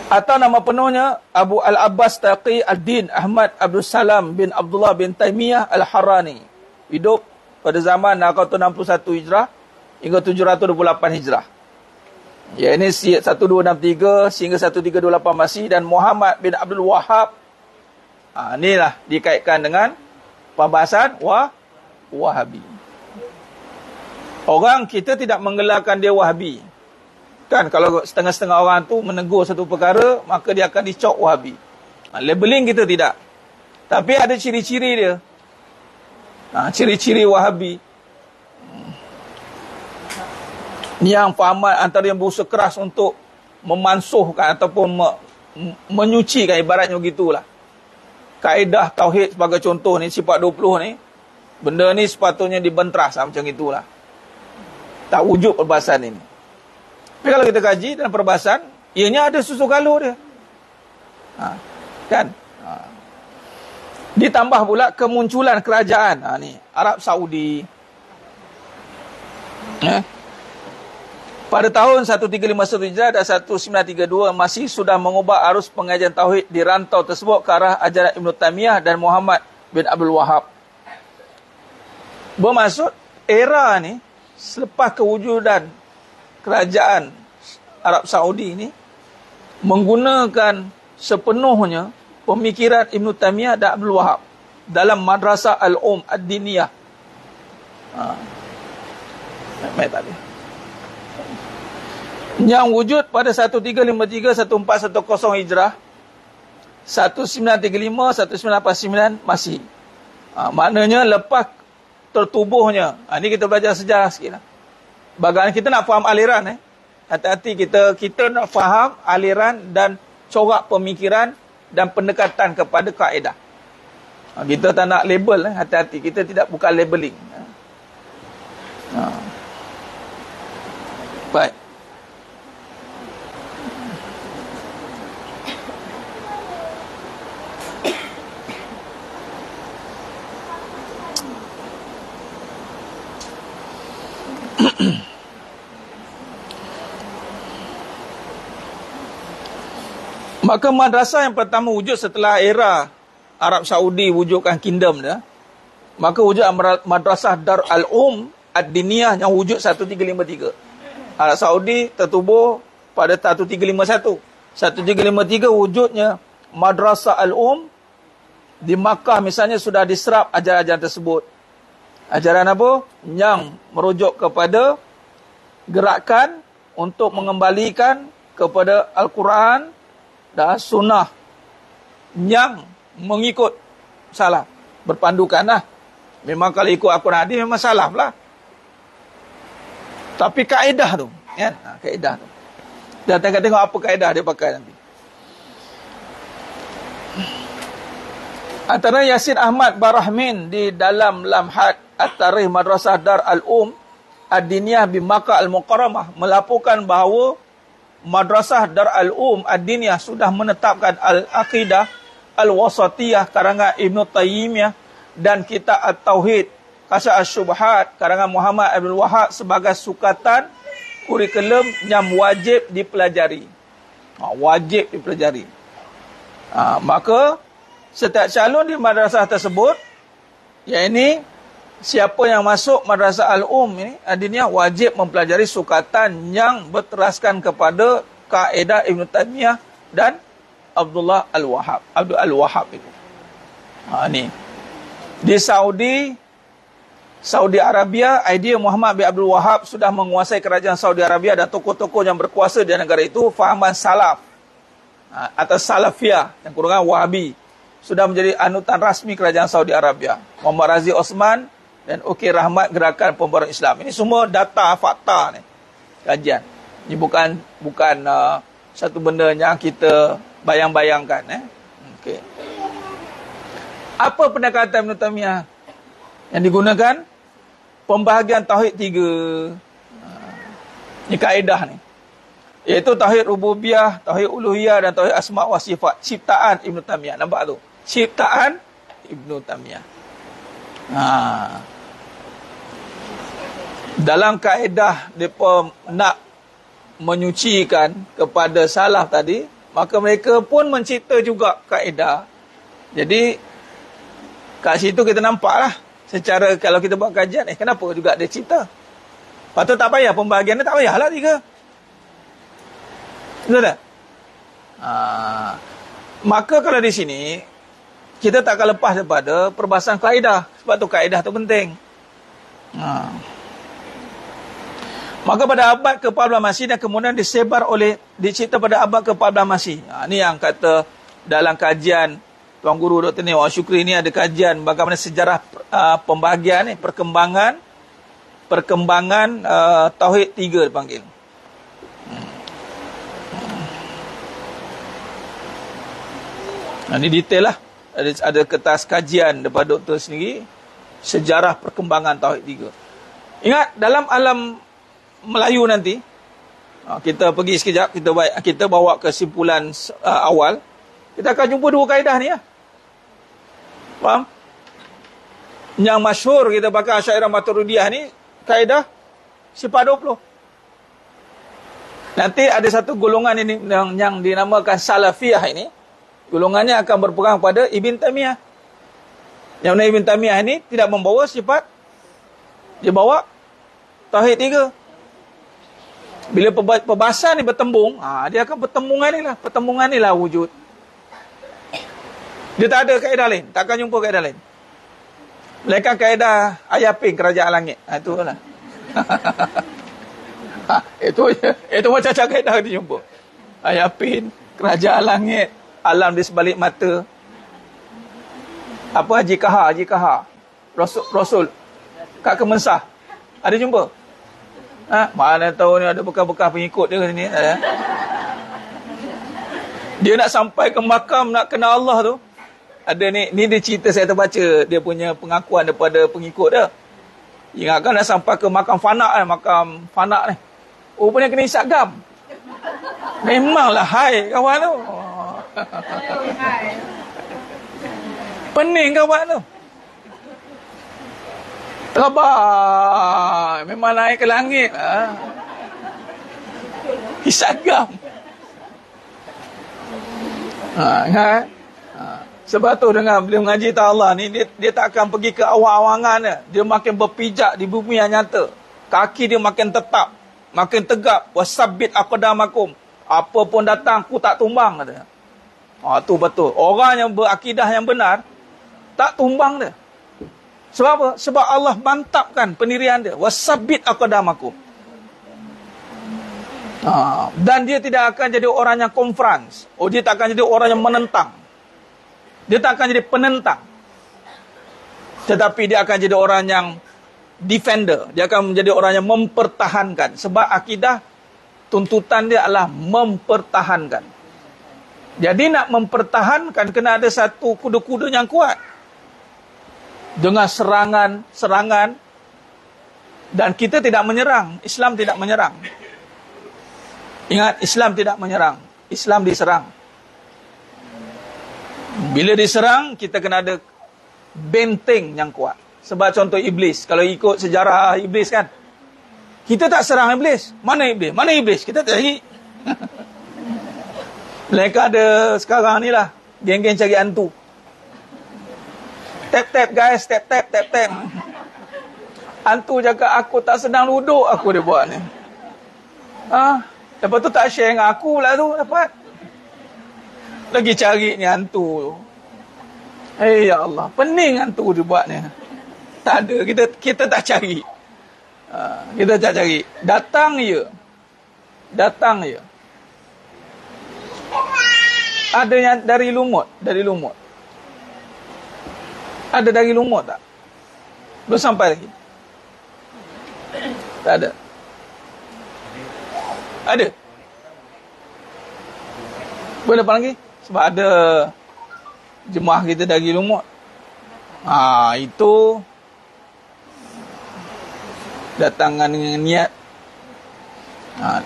Atau nama penuhnya Abu Al-Abbas Taqi Ad-Din Ahmad Abdul Salam bin Abdullah bin Taymiyah Al-Harrani. Hidup pada zaman 661 Hijrah hingga 728 Hijrah. Ya, ini 1263 sehingga 1328 Masih, dan Muhammad bin Abdul Wahhab. Inilah dikaitkan dengan pembahasan Wahabi. Orang kita tidak menggelarkan dia Wahabi. Kan kalau setengah-setengah orang tu menegur satu perkara, maka dia akan dicok Wahabi. Labeling kita tidak. Tapi ada ciri-ciri dia. Ciri-ciri Wahabi. Yang fahaman antara yang berusaha keras untuk memansuhkan ataupun menyucikan, ibaratnya begitulah. Kaedah Tauhid sebagai contoh ni, sifat 20 ni, benda ni sepatutnya dibentras macam itulah. Tak wujud perbahasan ini. Tapi kalau kita kaji dalam perbahasan, ianya ada susu galur dia. Kan? Ditambah pula kemunculan kerajaan. Ni Arab Saudi. Pada tahun 1351 Hijrah dan 1932 masih sudah mengubah arus pengajian Tauhid di rantau tersebut ke arah ajaran Ibn Taymiyah dan Muhammad bin Abdul Wahab. Bermaksud era ni, selepas kewujudan kerajaan Arab Saudi ni, menggunakan sepenuhnya pemikiran Ibn Taymiyah dan Abdul Wahab dalam Madrasah Al-Um Ad-Diniyah. Baik tadi. Yang wujud pada 1353, 1410 Hijrah, 1935, 1989 masih. Maknanya lepas tertubuhnya. Ini kita belajar sejarah sikit lah. Bagaimana kita nak faham aliran. Hati-hati kita nak faham aliran dan corak pemikiran dan pendekatan kepada kaedah. Kita tak nak label. Hati-hati. Kita tidak bukan labeling. Baik. Maka madrasah yang pertama wujud setelah era Arab Saudi wujudkan kingdom dia. Maka wujud Madrasah Dar Al-Um Ad-Diniyah yang wujud 1353. Arab Saudi tertubuh pada 1351. 1353 wujudnya Madrasah Al-Um. Di Makkah misalnya sudah diserap ajaran-ajaran tersebut. Ajaran apa? Yang merujuk kepada gerakan untuk mengembalikan kepada Al-Quran dan sunnah yang mengikut salaf, berpandukan lah. Memang kalau ikut Al-Quran hadis memang salaf lah. Tapi kaedah tu, kan? Kaedah tu. Dan tengok apa kaedah dia pakai nanti. Antara Yasin Ahmad Barahmin di dalam Lamhat At-Tarikh Madrasah Dar Al-Um Ad-Diniyah bi Makkah Al-Mukarramah melaporkan bahawa Madrasah Dar Al-Um Ad-Diniyah sudah menetapkan Al-Aqidah Al-Wasatiyah karangan Ibn Taymiyah dan Kitab At-Tauhid Kasyaf Asy-Syubhat karangan Muhammad Abdul Wahab sebagai sukatan kurikulum yang wajib dipelajari. Wajib dipelajari. Maka setiap calon di madrasah tersebut, yakni siapa yang masuk Madrasah Al-Um ini, Ad-Diniyah wajib mempelajari sukatan yang berteraskan kepada kaedah Ibn Taymiyah dan Abdullah Al-Wahab. Abdul Al-Wahab itu. Ni. Di Saudi Arabia, idea Muhammad bin Abdul Wahab sudah menguasai kerajaan Saudi Arabia dan tokoh-tokoh yang berkuasa di negara itu fahaman salaf atau salafiyah yang kurang Wahabi sudah menjadi anutan rasmi kerajaan Saudi Arabia. Muhammad Razi Osman dan Okey Rahmat Gerakan Pembaruan Islam. Ini semua data, fakta ni. Kajian. Ini bukan satu benda yang kita bayang-bayangkan. Okey. Apa pendekatan Ibn Taymiyah yang digunakan? Pembahagian Tauhid 3. Ini kaedah ni. Iaitu Tauhid Rububiyah, Tauhid Uluhiyah dan Tauhid Asma' wa Sifat. Ciptaan Ibn Taymiyah. Nampak tu? Ciptaan Ibn Taymiyah. Dalam kaedah mereka nak menyucikan kepada salaf tadi, maka mereka pun mencipta juga kaedah. Jadi kat situ kita nampaklah secara kalau kita buat kajian, kenapa juga dia cipta. Patut tak payah pembahagian ni, tak payahlah 3. Betul tak? Maka kalau di sini kita tak akan lepas daripada perbahasan kaedah. Sebab tu kaedah tu penting. Maka pada abad ke-14 Masih dan kemudian dicipta pada abad ke-14 Masih. Ini yang kata dalam kajian Tuan Guru Dr. Niwa Syukri ni ada kajian bagaimana sejarah pembahagian perkembangan Tauhid 3 dipanggil. Ini detail lah. Ada kertas kajian daripada doktor sendiri sejarah perkembangan Tauhid 3. Ingat dalam alam Melayu nanti kita pergi sekejap, kita bawa kesimpulan awal. Kita akan jumpa dua kaedah ni ya. Faham? Yang masyhur kita pakai Asy'ariyah Maturidiyah ni kaedah sifat 20. Nanti ada satu golongan ini yang dinamakan Salafiyah ini. Golongannya akan berpegang pada Ibn Taymiyah. Yang mana Ibn Taymiyah ini tidak membawa sifat, dia bawa Tauhid 3. Bila perbahasan ni bertembung, dia akan pertembungan ni lah wujud. Dia tak ada kaedah lain, takkan jumpa kaedah lain. Melainkan kaedah Ayapin kerajaan langit. Itulah. Itu macam kaedah dia jumpa. Ayapin kerajaan langit, alam di sebalik mata. Apa Haji Kahar, Rasul Kak Kemensah. Ada jumpa? Mana tahu ni ada bekas-bekas pengikut dia ni. Dia nak sampai ke makam nak kenal Allah tu. Ada ni dia cerita saya terbaca dia punya pengakuan daripada pengikut dia. Ingatkan nak sampai ke makam fanak ni. Rupanya kena isap gam. Memanglah hai kawan tu. Pening kawan tu. Terabak. Memang naik ke langit. Isap gam. Ingat? Sebab tu dengan beliau mengaji Allah ni, dia tak akan pergi ke awang-awangan dia makin berpijak di bumi yang nyata. Kaki dia makin tetap, makin tegap. Wasabbit aqdamakum. Apa pun datang, aku tak tumbang kata. Tu betul. Orang yang berakidah yang benar tak tumbang dia. Sebab apa? Sebab Allah mantapkan pendirian dia. Wasabbit aqdamakum. Dan dia tidak akan jadi orang yang konfrans. Dia tak akan jadi orang yang menentang. Dia tak akan jadi penentang. Tetapi dia akan jadi orang yang defender. Dia akan menjadi orang yang mempertahankan. Sebab akidah, tuntutan dia adalah mempertahankan. Jadi nak mempertahankan, kena ada satu kuda-kuda yang kuat. Dengan serangan. Dan kita tidak menyerang. Islam tidak menyerang. Ingat, Islam tidak menyerang. Islam diserang. Bila diserang, kita kena ada benteng yang kuat. Sebab contoh iblis, kalau ikut sejarah iblis kan, kita tak serang iblis. Mana iblis? Mana iblis? Kita tak cari. Mereka ada sekarang ni lah, geng-geng cari hantu. Tap-tap guys, tap-tap. Hantu cakap, aku tak sedang duduk, aku dia buat ni. Lepas tu tak share dengan aku lah tu, dapat. Lagi cari ni hantu. Ya Allah, pening hantu dia buat ni. Tak ada, kita tak cari. Kita tak cari. Datang je. Ada yang dari lumut. Ada dari lumut tak? Belum sampai lagi. Tak ada. Ada. Boleh apa lagi? Sebab ada jemaah kita dari lumut. Itu datangan dengan niat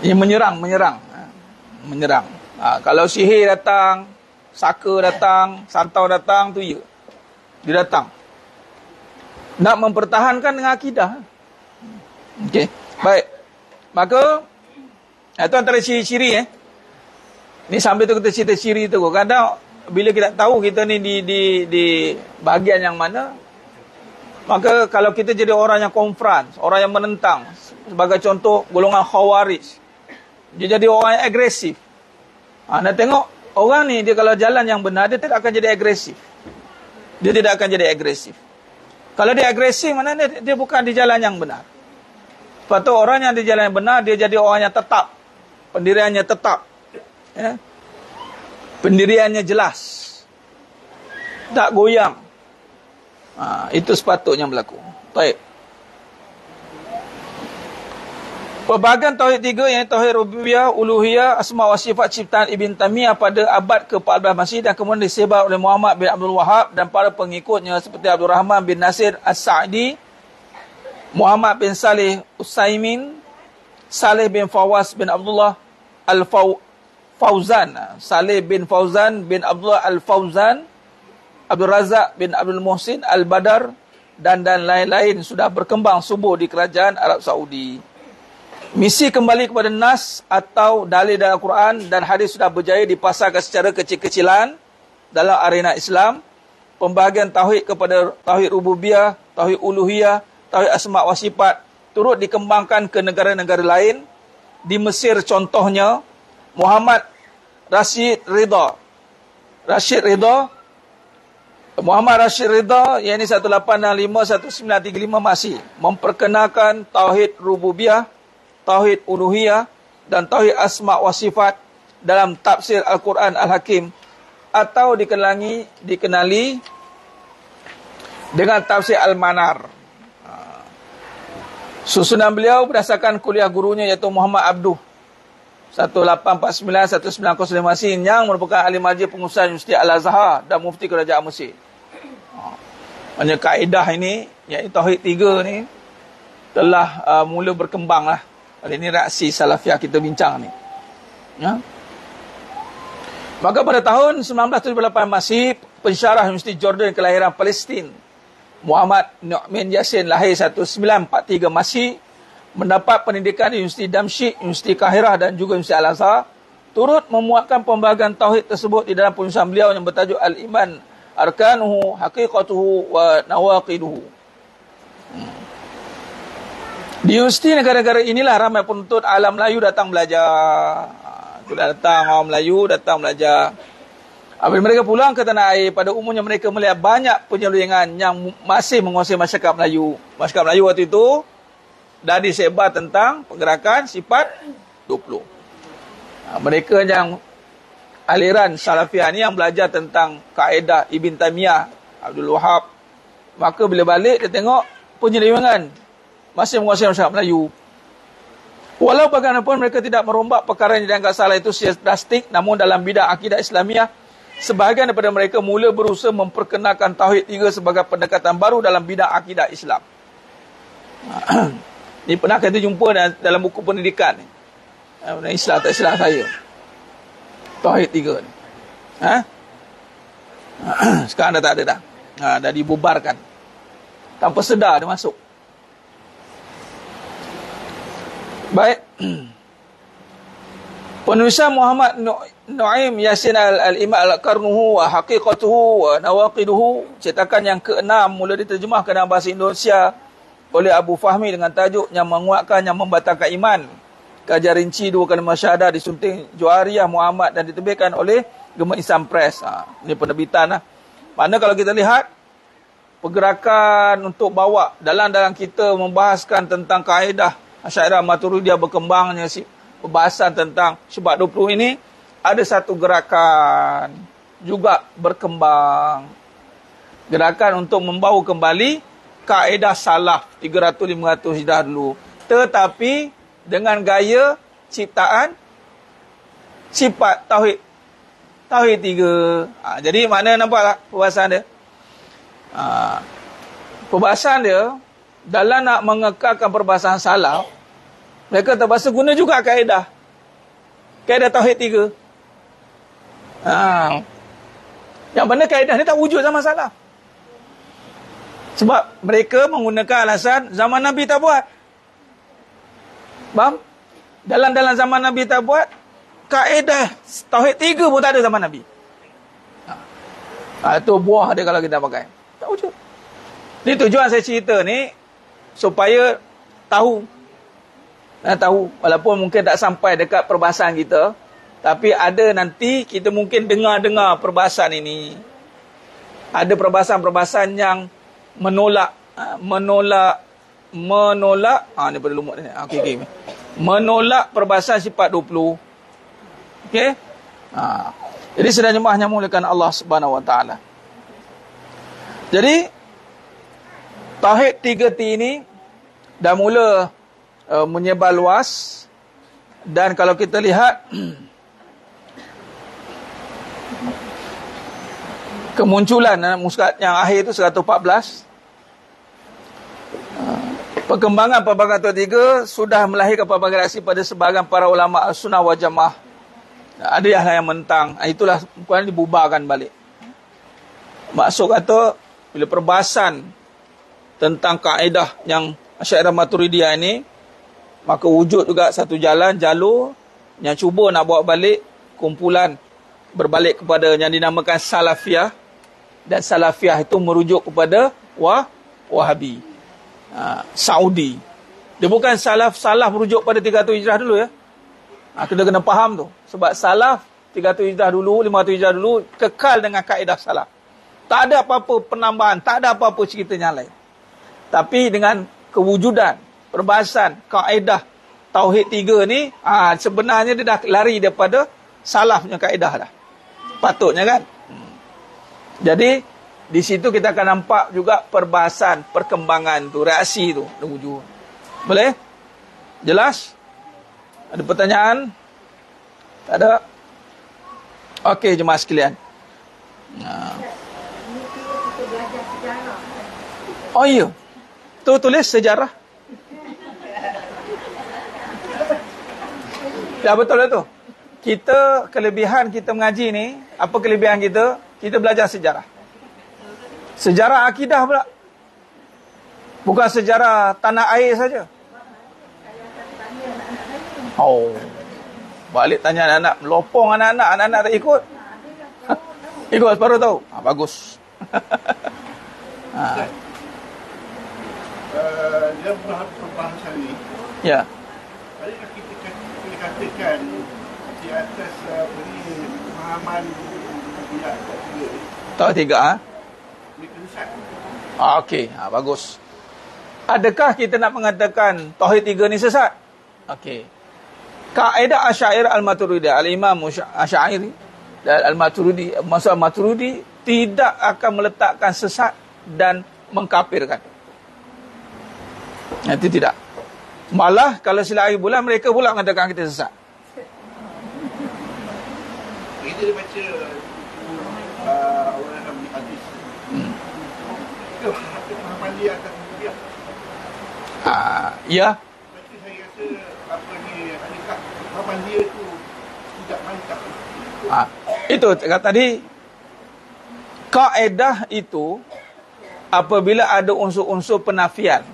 dia menyerang. Kalau sihir datang, saka datang, santau datang, tu ya. Dia datang nak mempertahankan dengan akidah. Okey, baik. Maka itu antara ciri-ciri ni sambil tu kita cerita ciri tu. Kadang bila kita tahu kita ni di bahagian yang mana, maka kalau kita jadi orang yang konfront, orang yang menentang, sebagai contoh golongan Khawarij, dia jadi orang yang agresif. Nak tengok orang ni, dia kalau jalan yang benar, dia tidak akan jadi agresif. Dia tidak akan jadi agresif. Kalau dia agresif, mana dia bukan di jalan yang benar. Sebab tu orang yang di jalan yang benar, dia jadi orang yang tetap. Pendiriannya tetap. Ya. Pendiriannya jelas. Tak goyang. Itu sepatutnya berlaku. Baik. Perbahagian Tauhid 3 yang Tauhid Rububiyah, Uluhiyah, Asma wa Sifat ciptaan Ibn Taimiyah pada abad ke-14 Masih dan kemudian disebar oleh Muhammad bin Abdul Wahab dan para pengikutnya seperti Abdul Rahman bin Nasir As-Sa'di, Muhammad bin Saleh Utsaimin, Saleh bin Fawaz bin Abdullah Al-Fauzan, Saleh bin Fauzan bin Abdullah Al-Fauzan, Abdul Razak bin Abdul Muhsin Al-Badar dan lain-lain sudah berkembang subur di kerajaan Arab Saudi. Misi kembali kepada Nas atau dalil dalam Quran dan hadis sudah berjaya dipasarkan secara kecil-kecilan dalam arena Islam. Pembahagian Tauhid kepada Tauhid Rububiyah, Tauhid Uluhiyah, Tauhid Asma wa Sifat turut dikembangkan ke negara-negara lain. Di Mesir contohnya, Muhammad Rashid Ridha, yang ini 1865-1935 masih memperkenalkan Tauhid Rububiyah, Tauhid Uluhiyah dan Tauhid Asma wa Sifat dalam tafsir Al-Quran Al-Hakim atau dikenali dengan tafsir Al-Manar. Susunan beliau berdasarkan kuliah gurunya iaitu Muhammad Abduh 1849-1905 Masih yang merupakan ahli majlis pengusaha Universiti Al-Azhar dan mufti kerajaan Mesir. Hanya kaedah ini, iaitu Tauhid 3 ni telah mula berkembang lah. Hari ini reaksi Salafiyah kita bincang ni. Ya. Maka pada tahun 1978 Masih, pensyarah Universiti Jordan kelahiran Palestin, Muhammad Nu'min Yassin lahir 1943 Masih, mendapat pendidikan di Universiti Damsyik, Universiti Kahirah dan juga Universiti Al-Azhar, turut memuatkan pembahagian Tauhid tersebut di dalam penulisan beliau yang bertajuk Al-Iman, Arkanuhu, Haqiqatuhu wa Nawaqiduhu. Di universiti negara-negara inilah ramai penuntut alam Melayu datang belajar. Sudah datang orang Melayu, datang belajar. Apabila mereka pulang ke tanah air, pada umumnya mereka melihat banyak penyelewengan yang masih menguasai masyarakat Melayu. Masyarakat Melayu waktu itu dah disebar tentang pergerakan sifat 20. Mereka yang aliran Salafiyah ni yang belajar tentang kaedah Ibn Taimiyah, Abdul Wahab, maka bila balik dia tengok penyelewengan masih menguasai masyarakat Melayu. Walau bagaimanapun mereka tidak merombak perkara yang dianggap salah itu secara drastik, namun dalam bidang akidah Islamiah, sebahagian daripada mereka mula berusaha memperkenalkan Tauhid 3 sebagai pendekatan baru dalam bidang akidah Islam. Ini pernah kita jumpa dalam buku pendidikan ni. Islam tak silap saya. Tauhid 3 ni. Sekarang dah tak ada dah. Dah dibubarkan. Tanpa sedar dia masuk. Baik. Penulisan Muhammad Nu'aim Yassin Al-Iman Al-Qarnuhu wa Haqiqatuhu wa Nawaqiduhu, cetakan yang ke-6 mula diterjemahkan dalam bahasa Indonesia oleh Abu Fahmi dengan tajuk yang menguatkan yang membatalkan iman. Kajian rinci 2 kalimah syahadah disunting Juhariyah Muhammad dan diterbitkan oleh Gema Ihsan Press. Ini penerbitan lah. Mana kalau kita lihat pergerakan untuk bawa dalam kita membahaskan tentang kaedah Asy'ariyah Maturidiyah berkembangnya pembahasan tentang Sifat 20 ini, ada satu gerakan juga berkembang. Gerakan untuk membawa kembali kaedah salaf 300-500 Hijrah dulu. Tetapi dengan gaya ciptaan sifat Tauhid 3. Jadi mana nampak tak perbahasan dia? Perbahasan dia dalam nak mengekalkan perbahasan salaf, mereka terpaksa guna juga kaedah Tauhid 3. Yang mana kaedah ni tak wujud zaman salaf. Sebab mereka menggunakan alasan zaman Nabi tak buat. Faham? Dalam zaman Nabi tak buat, kaedah Tauhid 3 pun tak ada zaman Nabi. Itu buah dia kalau kita pakai. Tak wujud. Ini tujuan saya cerita ni supaya tahu, walaupun mungkin tak sampai dekat perbahasan kita, tapi ada nanti kita mungkin dengar perbahasan ini. Ada perbahasan-perbahasan yang menolak menolak, ni pada lumut ni. Okey. Menolak perbahasan sifat 20. Okey? Jadi sedang jemaahnya mulakan Allah Subhanahu Wa Taala. Jadi tauhid 3T ini dah mula menyebar luas, dan kalau kita lihat kemunculan muskat yang akhir itu 114, perkembangan pelbagai tauhid 3 sudah melahirkan pelbagai reaksi pada sebahagian para ulama Sunnah wal Jamaah. Ada yang mentang, itulah bukan dibubarkan balik. Maksud kata bila perbahasan tentang kaedah yang Asy'ariyah Maturidiyah ini, maka wujud juga satu jalur yang cuba nak bawa balik kumpulan berbalik kepada yang dinamakan Salafiyah, dan Salafiyah itu merujuk kepada Wahabi, Saudi. Dia bukan salaf merujuk pada 300 Hijrah dulu ya. Kita kena faham tu. Sebab salaf 300 Hijrah dulu, 500 Hijrah dulu kekal dengan kaedah salaf. Tak ada apa-apa penambahan, tak ada apa-apa cerita yang lain. Tapi dengan kewujudan perbahasan kaedah tauhid 3 ni, sebenarnya dia dah lari daripada salafnya kaedah dah. Patutnya kan? Jadi di situ kita akan nampak juga perbahasan, perkembangan tu, reaksi tu, wujud. Boleh? Jelas? Ada pertanyaan? Tak ada? Okey, jemaah sekalian. Oh iya. Tu tulis sejarah. Ya betul lah tu. Kita, kelebihan kita mengaji ni, apa kelebihan kita? Kita belajar sejarah. Sejarah akidah pula. Bukan sejarah tanah air saja. Oh. Balik tanya anak-anak, melopong anak-anak tak ikut. Ikut baru tahu. Bagus. Dalam perbahasan ni, ya. adakah kita boleh katakan di atas pemahaman tidak Tauhid 3 mereka sesat? Okey, bagus. Adakah kita nak mengatakan tauhid 3 ni sesat? Okey. Kaedah Asy'ariyah Al-Maturidiyah, Al-Imam Asy'ari dan Al-Maturidi, maksud Maturidi tidak akan meletakkan sesat dan mengkafirkan. Nanti tidak. Malah kalau silap bulan, mereka pula mengatakan kita sesat. Kita dia baca orang yang hadis. Pemahaman dia akan dia. Ya. Tapi saya rasa adakah pemahaman dia tu tidak mantap. Itu kata tadi, kaedah itu apabila ada unsur-unsur penafian.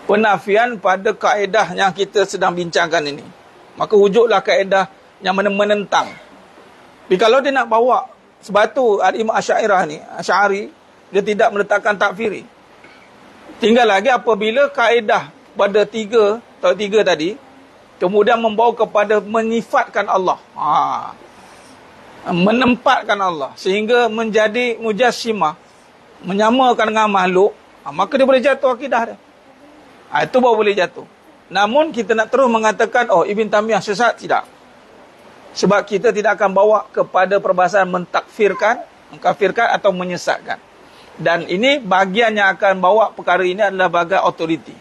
Penafian pada kaedah yang kita sedang bincangkan ini, maka wujudlah kaedah yang menentang. Tapi kalau dia nak bawa, sebab tu Imam Asy'ari dia tidak meletakkan takfiri. Tinggal lagi apabila kaedah pada 3 tadi kemudian membawa kepada menyifatkan Allah, menempatkan Allah sehingga menjadi mujassimah, menyamakan dengan makhluk, maka dia boleh jatuh akidah dia. Itu baru boleh jatuh. Namun kita nak terus mengatakan Ibn Taymiyah sesat, tidak. Sebab kita tidak akan bawa kepada perbahasan mentakfirkan, mengkafirkan atau menyesatkan. Dan ini bahagian yang akan bawa perkara ini adalah bahagian autoriti.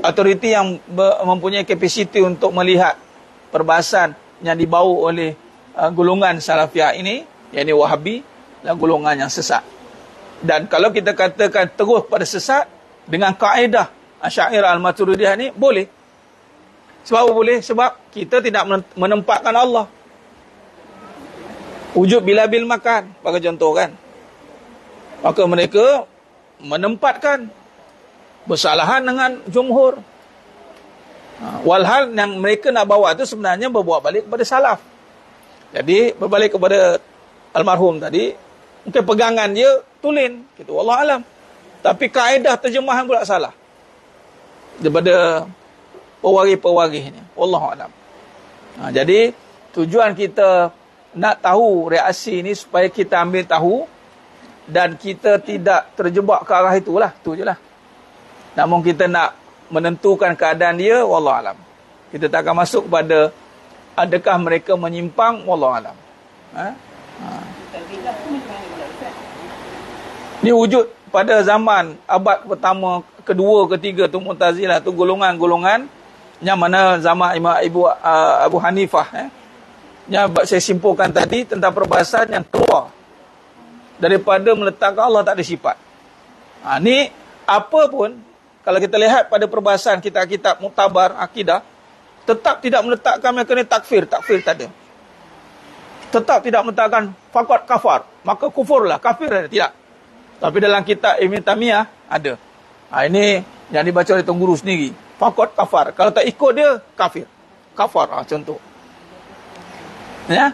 Autoriti yang mempunyai kapasiti untuk melihat perbahasan yang dibawa oleh golongan Salafiyah ini, yakni Wahabi, dan golongan yang sesat. Dan kalau kita katakan terus pada sesat dengan kaedah Asy'ariyah Al-Maturidiyah ni, boleh. Sebab apa boleh? Sebab kita tidak menempatkan Allah. Wujud bila bil makan, bagi contoh kan. Maka mereka menempatkan bersalahan dengan jumhur. Walhal yang mereka nak bawa itu sebenarnya berbuat balik kepada salaf. Jadi berbalik kepada almarhum tadi, mungkin pegangan dia tulen, gitu, wallahu alam. Tapi kaedah terjemahan pula salah daripada pewaris-pewarisnya, wallahu alam. Jadi tujuan kita nak tahu reaksi ini supaya kita ambil tahu dan kita tidak terjebak ke arah itulah, tu je lah. Namun kita nak menentukan keadaan dia, wallahu alam. Kita tak akan masuk kepada adakah mereka menyimpang, wallahu alam. Ni wujud pada zaman abad pertama, kedua, ketiga tu Mu'tazilah tu golongan-golongan yang mana zaman Abu Hanifah yang saya simpulkan tadi tentang perbahasan yang keluar daripada meletakkan Allah tak ada sifat. Ni apa pun kalau kita lihat pada perbahasan kitab-kitab muktabar akidah, tetap tidak meletakkan mereka ni takfir tak ada. Tetap tidak meletakkan faqat kafar, maka kufurlah, kafir ada, tidak. Tapi dalam kitab Ibn Taymiyah ada. Ini yang dibaca oleh Tuan Guru sendiri. Faqat kafar. Kalau tak ikut dia, kafir. Kafar, contoh. Ya?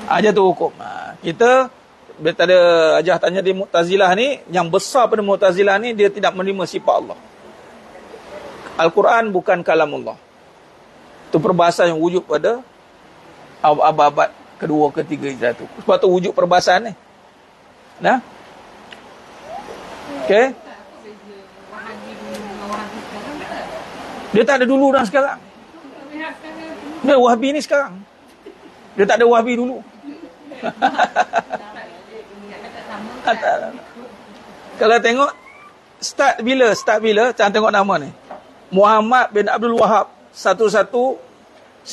Jatuh hukum. Kita, bila ada Ajah tanya di Mu'tazilah ni, yang besar pada Mu'tazilah ni, dia tidak menerima sifat Allah. Al-Quran bukan kalamullah. Itu perbahasan yang wujud pada abad kedua, ketiga Hijrah tu. Sebab tu wujud perbahasan ni. Nah. Okey. Dia tak ada dulu dan sekarang. Dia Wahabi ni sekarang. Dia tak ada Wahabi dulu. Kalau tengok start bila, jangan tengok nama ni. Muhammad bin Abdul Wahab 1115.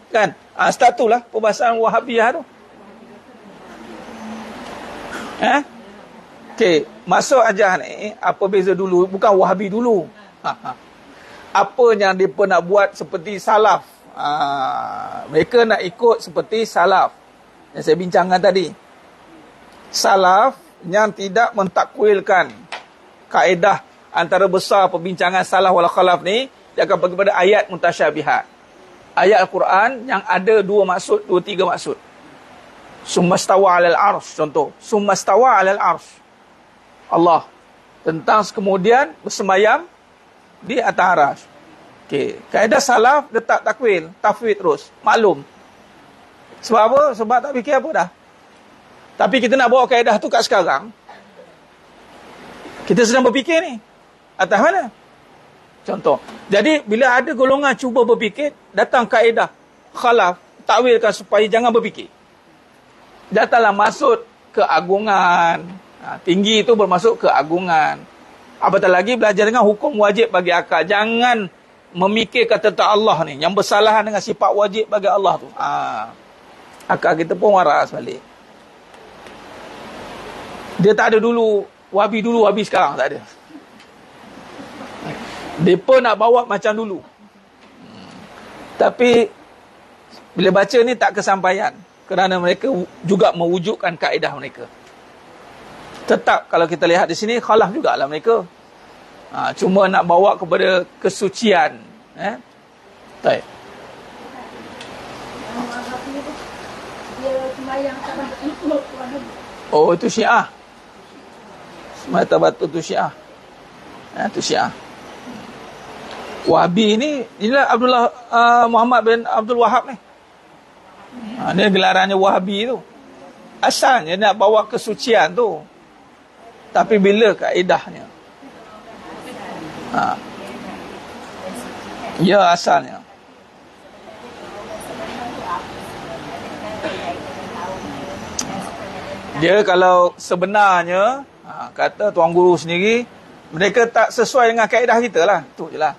Kan? Start tu lah perbahasan Wahabiyah tu. Okey, masuk Ajah ni, apa beza dulu? Bukan Wahabi dulu. Apa yang mereka nak buat seperti salaf. Mereka nak ikut seperti salaf. Yang saya bincangkan tadi. Salaf yang tidak mentakwilkan kaedah antara besar perbincangan salaf wal khalaf ni, dia akan pergi pada ayat mutasyabihat. Ayat Al-Quran yang ada dua maksud, tiga maksud. Summastawa 'alal arsy, contoh. Summastawa 'alal arsy. Allah tentang kemudian bersemayam di atas arasy. Okey, kaedah salaf dia tak takwil, tafwid terus. Maklum. Sebab apa? Sebab tak fikir apa dah. Tapi kita nak bawa kaedah tu kat sekarang. Kita sedang berfikir ni. Atas mana? Contoh. Jadi bila ada golongan cuba berfikir, datang kaedah khalaf, takwilkan supaya jangan berfikir. Datanglah maksud keagungan. Tinggi itu bermaksud keagungan. Apatah lagi belajar dengan hukum wajib bagi akal. Jangan memikirkan tentang Allah ni. Yang bersalahan dengan sifat wajib bagi Allah tu. Akal kita pun waras balik. Dia tak ada dulu. Wahabi dulu, Wahabi sekarang. Tak ada. Mereka nak bawa macam dulu. Tapi bila baca ni tak kesampaian. Kerana mereka juga mewujudkan kaedah mereka. Tetap kalau kita lihat di sini, khalaf jugalah mereka. Cuma nak bawa kepada kesucian. Baik. Oh, itu Syiah. Semata batu tu Syiah. Itu Syiah. Wahabi ni, inilah Muhammad bin Abdul Wahab ni. Ini gelarannya Wahabi tu. Asalnya nak bawa kesucian tu. Tapi bila kaedahnya? Ya, asalnya. Dia kalau sebenarnya, kata Tuan Guru sendiri, mereka tak sesuai dengan kaedah kita lah. Tu je lah.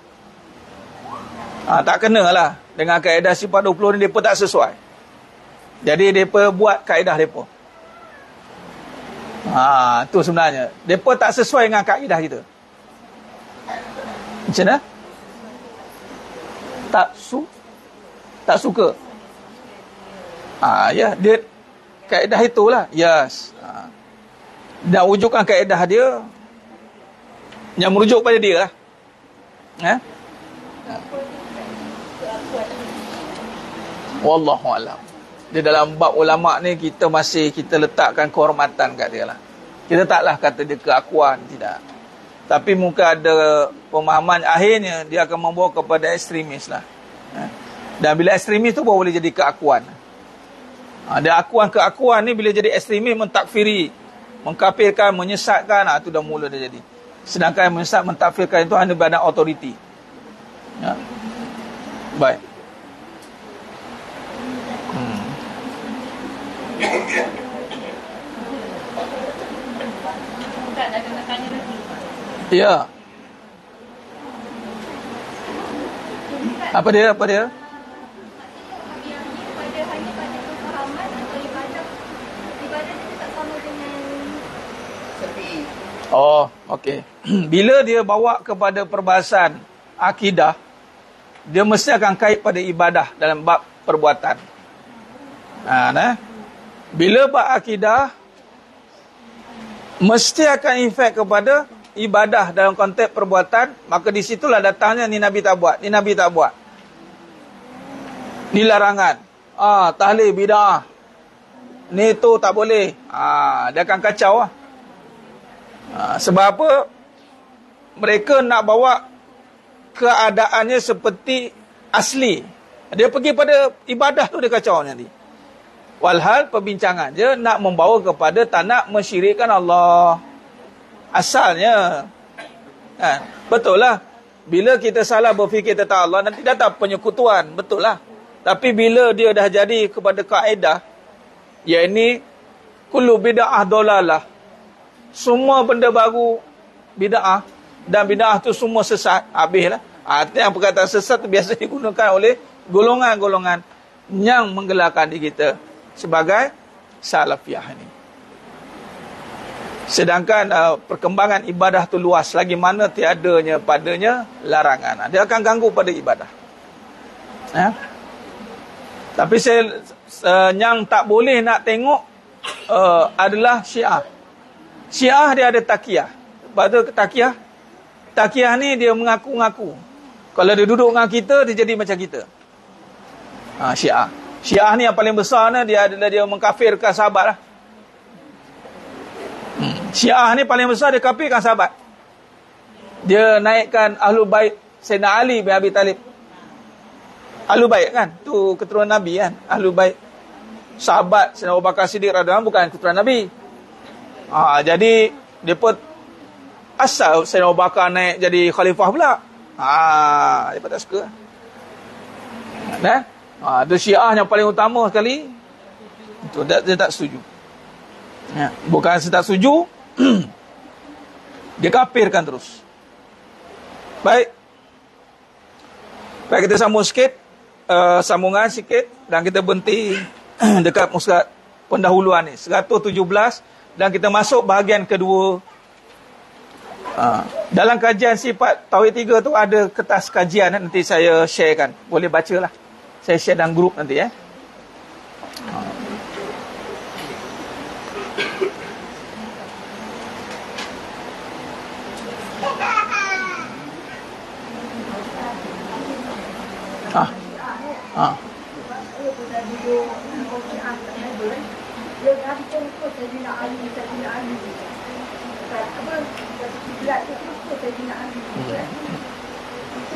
Tak kena lah. Dengan kaedah sifat 20 ni, mereka tak sesuai. Jadi mereka buat kaedah mereka. Tu sebenarnya. Mereka tak sesuai dengan kaedah kita. Macam mana? Tak suka. Ya, dia kaedah itulah. Yes. Dan wujudkan kaedah dia yang merujuk pada dia lah. Wallahu a'lam. Di dalam bab ulama' ni kita letakkan kehormatan kat dia lah. Kita taklah kata dia keakuan, tidak. Tapi mungkin ada pemahaman akhirnya dia akan membawa kepada ekstremis lah. Dan bila ekstremis tu baru boleh jadi keakuan. Dan keakuan ni bila jadi ekstremis mentakfiri, mengkafirkan, menyesatkan, itu dah mula dah jadi. Sedangkan menyesat, mentakfirkan itu hanya badan autoriti. Ya. Baik. Ya. Apa dia? Oh, okey. Bila dia bawa kepada perbahasan akidah, dia mesti akan kait pada ibadah dalam bab perbuatan. Bila bab akidah, mesti akan efek kepada ibadah dalam konteks perbuatan, maka di situlah datangnya ni Nabi tak buat, ni Nabi tak buat. Ni larangan. Tahlil bid'ah. Ni tu tak boleh. Dia akan kacau lah. Sebab apa? Mereka nak bawa keadaannya seperti asli. Dia pergi pada ibadah tu dia kacau nanti. Walhal perbincangan je nak membawa kepada tak nak mensyirikkan Allah. Asalnya betul lah. Bila kita salah berfikir tentang Allah, nanti datang penyekutuan. Betul lah. Tapi bila dia dah jadi kepada kaedah, iaitu kullu bid'ah dolalah, semua benda baru bid'ah, dan bid'ah tu semua sesat, habislah. Artinya yang perkataan sesat tu biasa digunakan oleh golongan-golongan yang menggelarkan diri kita sebagai salafiyah ini. Sedangkan perkembangan ibadah tu luas, lagi mana tiadanya padanya larangan. Dia akan ganggu pada ibadah. Tapi yang tak boleh nak tengok adalah Syiah. Syiah dia ada takiyah. Pada takiyah ni dia mengaku-ngaku. Kalau dia duduk dengan kita, dia jadi macam kita. Syiah. Syiah ni yang paling besar ni, dia adalah dia mengkafirkan sahabat lah. Syiah ni paling besar, dia kafirkan sahabat. Dia naikkan Ahlul Bait Sayyidina Ali bin Abi Talib. Ahlul Bait kan, tu keturunan Nabi kan. Ahlul Bait, sahabat Sayyidina Abu Bakar Siddiq radhiyallahu anhu bukan keturunan Nabi. Jadi depa asal Sayyidina Abu Bakar naik jadi khalifah pula. Depa tak suka. Ada Syiah yang paling utama sekali. Itu dia tak setuju. Bukan saya tak setuju, dia kafirkan terus. Baik, kita sambung sikit, sambungan sikit, dan kita berhenti dekat muskat pendahuluan ni 117, dan kita masuk bahagian kedua. Dalam kajian sifat Tauhid 3 tu ada kertas kajian, nanti saya sharekan, boleh bacalah. Saya share dalam grup nanti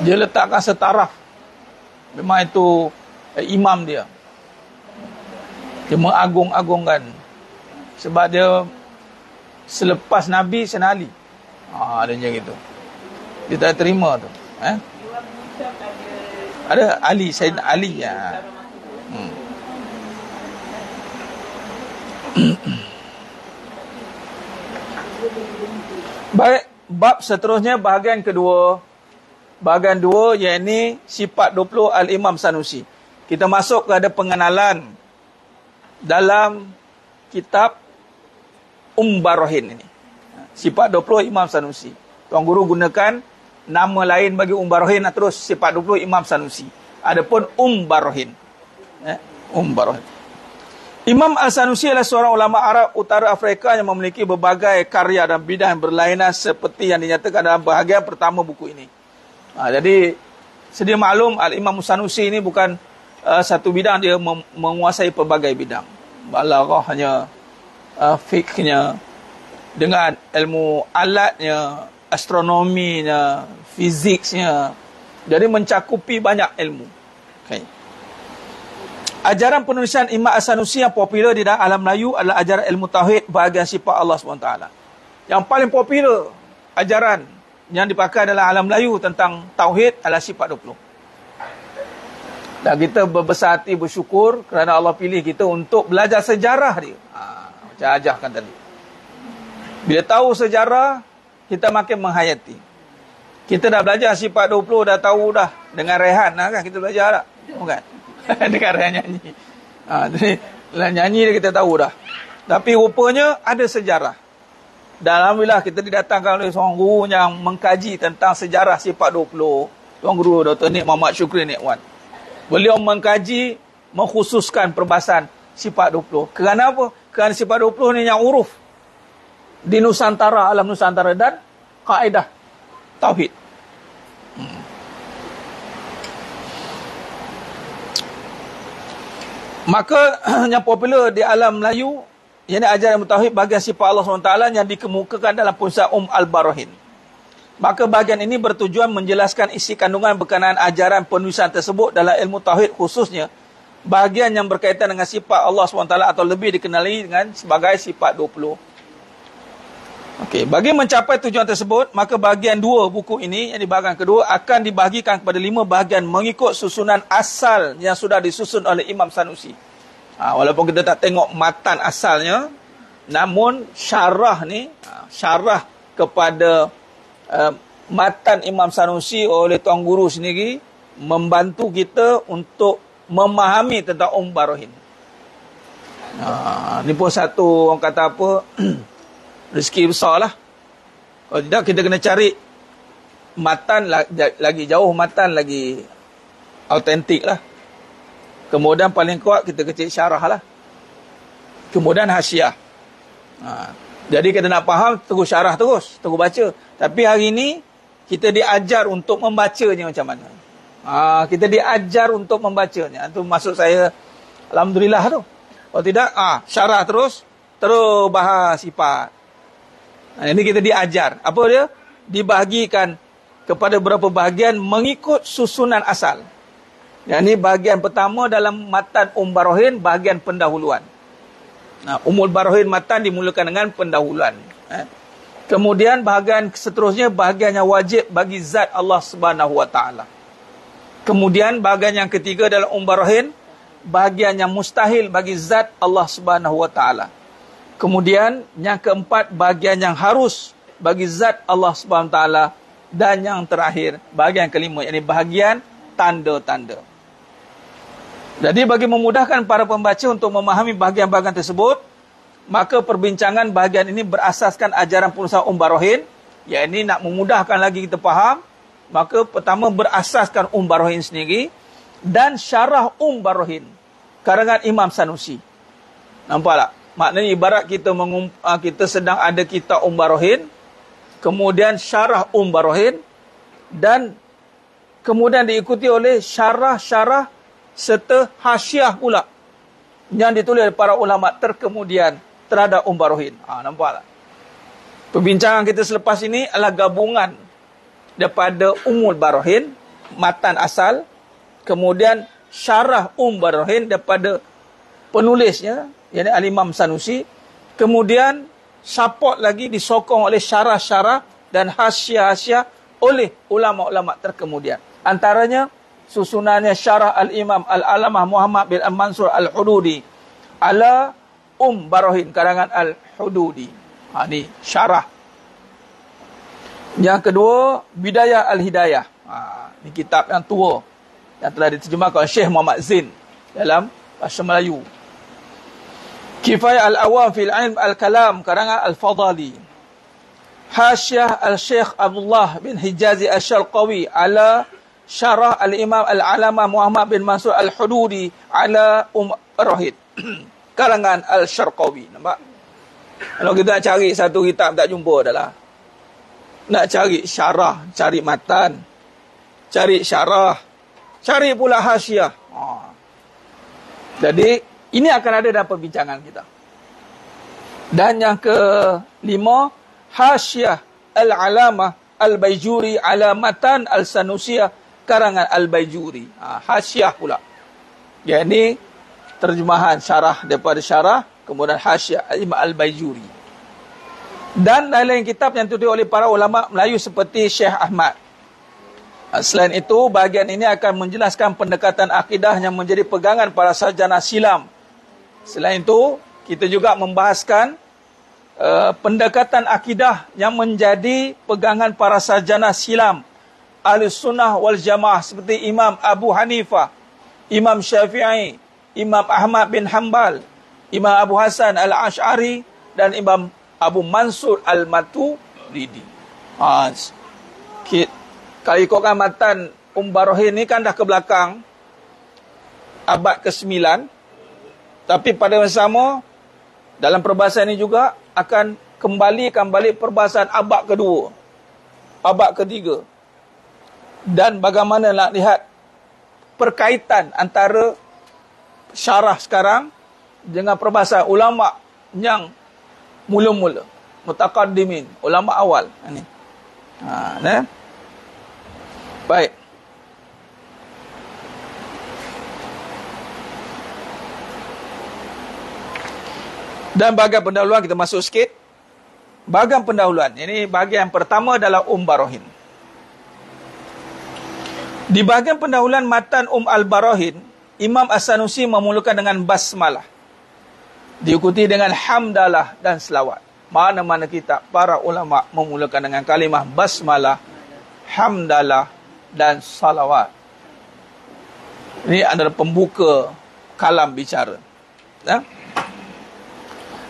Dia letakkan setaraf. Memang itu imam dia. Dia mengagung-agungkan. Sebab dia selepas Nabi Sayyidina Ali. Dia macam gitu. Dia tak terima tu. Ada Ali, Sayyidina Ali ya. Baik, bab seterusnya bahagian kedua. Bahagian 2 iaitu sifat 20 Al-Imam Sanusi. Kita masuk kepada pengenalan dalam kitab Barahin ini. Sifat 20 Imam Sanusi. Tuan Guru gunakan nama lain bagi Barahin, terus sifat 20 Imam Sanusi. Adapun Barahin. Barahin. Imam Al-Sanusi adalah seorang ulama Arab Utara Afrika yang memiliki berbagai karya dan bidang yang berlainan seperti yang dinyatakan dalam bahagian pertama buku ini. Jadi sedia maklum Al-Imam Sanusi ini bukan satu bidang, dia menguasai pelbagai bidang. Balaghahnya, fiqhnya, dengan ilmu alatnya, astronominya, fiziksnya. Jadi mencakupi banyak ilmu. Okay. Ajaran penulisan Imam As-Sanusi yang popular di dalam alam Melayu adalah ajaran ilmu tauhid bahagian sifat Allah SWT. Yang paling popular ajaran yang dipakai dalam alam Melayu tentang tauhid adalah sifat 20. Dan kita berbesar hati bersyukur kerana Allah pilih kita untuk belajar sejarah dia. Macam ajarkan tadi. Bila tahu sejarah, kita makin menghayati. Kita dah belajar sifat 20, dah tahu dah. Dengan Rehan lah kan kita belajar tak? Bukan? Dengan Rehan nyanyi. Jadi, nyanyi dia kita tahu dah. Tapi rupanya ada sejarah. Dan alhamdulillah kita didatangkan oleh seorang guru yang mengkaji tentang sejarah sifat 20. Seorang guru Dr. Nik Muhammad Syukri Nikwan. Beliau mengkaji, mengkhususkan perbahasan sifat 20. Kerana apa? Kerana sifat 20 ni yang uruf di Nusantara, alam Nusantara dan kaedah tauhid. Maka yang popular di alam Melayu, yang ajaran tauhid bahagian sifat Allah SWT yang dikemukakan dalam pusat Al-Barahin. Maka bahagian ini bertujuan menjelaskan isi kandungan berkenaan ajaran penulisan tersebut dalam ilmu tauhid, khususnya bahagian yang berkaitan dengan sifat Allah SWT atau lebih dikenali dengan sebagai sifat 20. Okey, bagi mencapai tujuan tersebut, maka bahagian 2 buku ini, yang di bahagian kedua, akan dibahagikan kepada 5 bahagian mengikut susunan asal yang sudah disusun oleh Imam Sanusi. Walaupun kita tak tengok matan asalnya, namun syarah ni, syarah kepada matan Imam Sanusi oleh Tuan Guru sendiri, membantu kita untuk memahami tentang Barahin. Ni pun satu, orang kata apa, rezeki besar lah. Kalau tidak, kita kena cari matan lagi jauh, matan lagi autentik lah. Kemudian paling kuat kita kecil syarah lah. Kemudian hasyiah. Jadi kita nak faham, terus syarah terus baca. Tapi hari ini kita diajar untuk membacanya macam mana. Kita diajar untuk membacanya. Itu maksud saya, alhamdulillah tu. Kalau tidak, syarah terus bahas sifat. Ini kita diajar. Apa dia? Dibahagikan kepada beberapa bahagian mengikut susunan asal. Yang ini bahagian pertama dalam matan Barahin, bahagian pendahuluan. Barahin matan dimulakan dengan pendahuluan. Kemudian bahagian seterusnya, bahagian yang wajib bagi zat Allah Subhanahu Wa Taala. Kemudian bahagian yang ketiga dalam Barahin, bahagian yang mustahil bagi zat Allah Subhanahu Wa Taala. Kemudian yang keempat, bahagian yang harus bagi zat Allah Subhanahu Wa Taala. Dan yang terakhir, bahagian kelima, yakni bahagian tanda-tanda. Jadi bagi memudahkan para pembaca untuk memahami bahagian-bahagian tersebut, maka perbincangan bahagian ini berasaskan ajaran penulisan Barahin, yakni nak memudahkan lagi kita faham, maka pertama berasaskan Barahin sendiri dan syarah Barahin karangan Imam Sanusi. Nampak tak? Maknanya ibarat kita sedang ada kitab Barahin, kemudian syarah Barahin, dan kemudian diikuti oleh syarah-syarah serta hasyiah pula yang ditulis oleh para ulama terkemudian terhadap Barahin. Nampak tak? Perbincangan kita selepas ini adalah gabungan daripada Barahin, matan asal, kemudian syarah Barahin daripada penulisnya, yakni Al-Imam Sanusi, kemudian support lagi disokong oleh syarah-syarah dan hasyiah-hasyiah oleh ulama-ulama terkemudian. Antaranya susunannya syarah Al-Imam Al-Alamah Muhammad bin Mansur Al-Hududi ala Barahin karangan Al-Hududi. Ini syarah. Yang kedua, Bidayah Al-Hidayah. Ini kitab yang tua yang telah diterjemahkan oleh Syekh Muhammad Zain dalam bahasa Melayu. Kifayah Al-Awam fil Ilm Al-Kalam karangan Al-Fadali. Hasyiah Al-Syekh Abdullah bin Hijazi Al-Syarqawi ala syarah Al-Imam Al-Alamah Muhammad bin Mansur Al-Hududi ala Barahin karangan Al-Syarqawi. Nampak? Kalau kita nak cari satu kitab tak jumpa adalah nak cari syarah, cari matan, cari syarah, cari pula hasyiah. Jadi ini akan ada dalam perbincangan kita. Dan yang kelima, hasyiah Al-Alamah Al-Baijuri ala matan Al-Sanusiyah karangan Al-Baijuri. Hasyiah pula. Yang ini terjemahan syarah daripada syarah, kemudian hasyiah Imam Al-Baijuri, dan lain-lain kitab yang ditulis oleh para ulama Melayu seperti Syekh Ahmad. Selain itu, bahagian ini akan menjelaskan pendekatan akidah yang menjadi pegangan para sarjana silam. Selain itu, kita juga membahaskan pendekatan akidah yang menjadi pegangan para sarjana silam Ahlus Sunnah wal Jamaah seperti Imam Abu Hanifah, Imam Syafi'i, Imam Ahmad bin Hanbal, Imam Abu Hasan Al-Ash'ari, dan Imam Abu Mansur Al-Maturidi. Kalau ikutkan matan Barohin ni kan dah ke belakang abad ke-9, tapi pada masa sama dalam perbahasan ini juga akan kembalikan balik perbahasan abad kedua, abad ketiga, dan bagaimana nak lihat perkaitan antara syarah sekarang dengan perbahasan ulama yang mula-mula, mutaqaddimin, ulama awal. Ini. Baik. Dan bahagian pendahuluan kita masuk sikit. Bahagian pendahuluan. Ini bahagian pertama adalah Barohin. Di bahagian pendahuluan matan Al-Barohin, Imam As-Sanusi memulakan dengan basmalah, diikuti dengan hamdalah dan selawat. Mana-mana kitab para ulama memulakan dengan kalimah basmalah, hamdalah dan salawat. Ini adalah pembuka kalam bicara.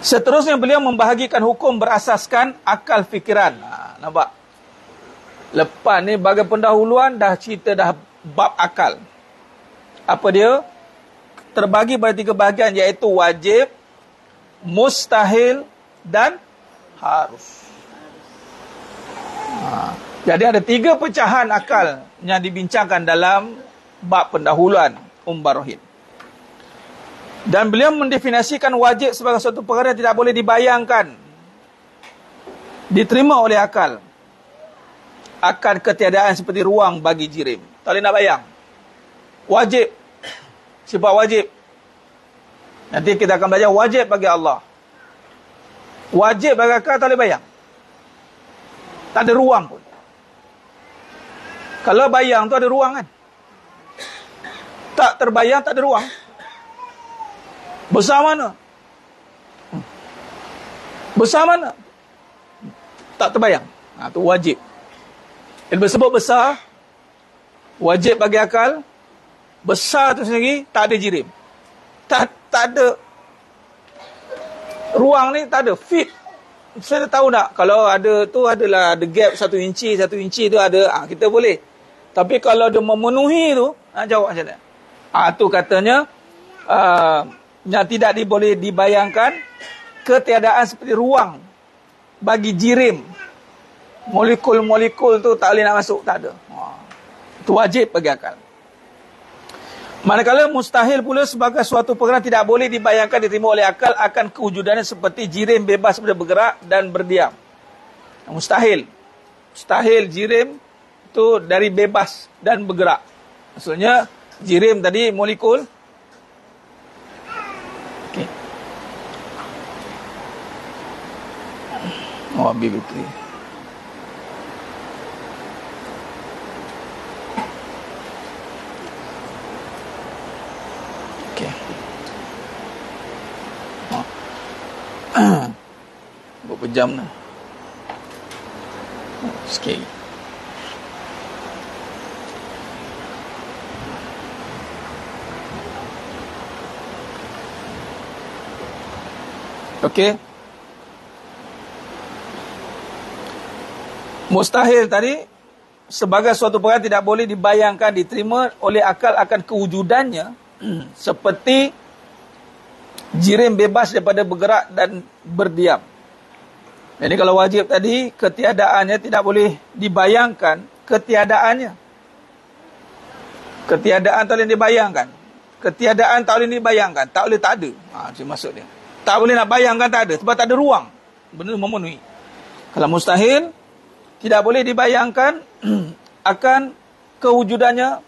Seterusnya beliau membahagikan hukum berasaskan akal fikiran. Nampak? Lepas ni bahagian pendahuluan dah cerita dah bab akal. Apa dia? Terbagi pada 3 bahagian, iaitu wajib, mustahil dan harus. Jadi ada 3 pecahan akal yang dibincangkan dalam bab pendahuluan Barohin. Dan beliau mendefinisikan wajib sebagai suatu perkara yang tidak boleh dibayangkan, diterima oleh akal, akan ketiadaan seperti ruang bagi jirim. Tak boleh nak bayang. Wajib. Sifat wajib. Nanti kita akan belajar wajib bagi Allah. Wajib bagi akal tak boleh bayang. Tak ada ruang pun. Kalau bayang tu ada ruang kan? Tak terbayang, tak ada ruang. Besar mana? Besar mana? Tak terbayang. Tu wajib. Bila sebut besar, wajib bagi akal, besar tu sendiri, tak ada jirim. Tak ada ruang ni, tak ada fit. Saya tahu tak, kalau ada tu adalah ada gap 1 inci tu ada, kita boleh. Tapi kalau dia memenuhi tu, jawab macam mana? Tu katanya yang tidak boleh dibayangkan, ketiadaan seperti ruang bagi jirim. Molekul-molekul tu tak boleh nak masuk, tak ada. Itu wajib bagi akal. Manakala mustahil pula sebagai suatu perkara tidak boleh dibayangkan, diterima oleh akal, akan kewujudannya seperti jirim bebas bergerak dan berdiam. Mustahil. Mustahil jirim itu dari bebas dan bergerak. Maksudnya jirim tadi molekul. Okey. Habis bateri. Berapa jam dah? Sikit. Okey. Mustahil tadi sebagai suatu perkara tidak boleh dibayangkan, diterima oleh akal akan kewujudannya seperti jirim bebas daripada bergerak dan berdiam. Jadi kalau wajib tadi, ketiadaannya tidak boleh dibayangkan, ketiadaannya. Ketiadaan tak boleh dibayangkan. Ketiadaan tak boleh dibayangkan, tak boleh tak ada. Itu maksud dia. Tak boleh nak bayangkan, tak ada, sebab tak ada ruang. Benda memenuhi. Kalau mustahil, tidak boleh dibayangkan akan kewujudannya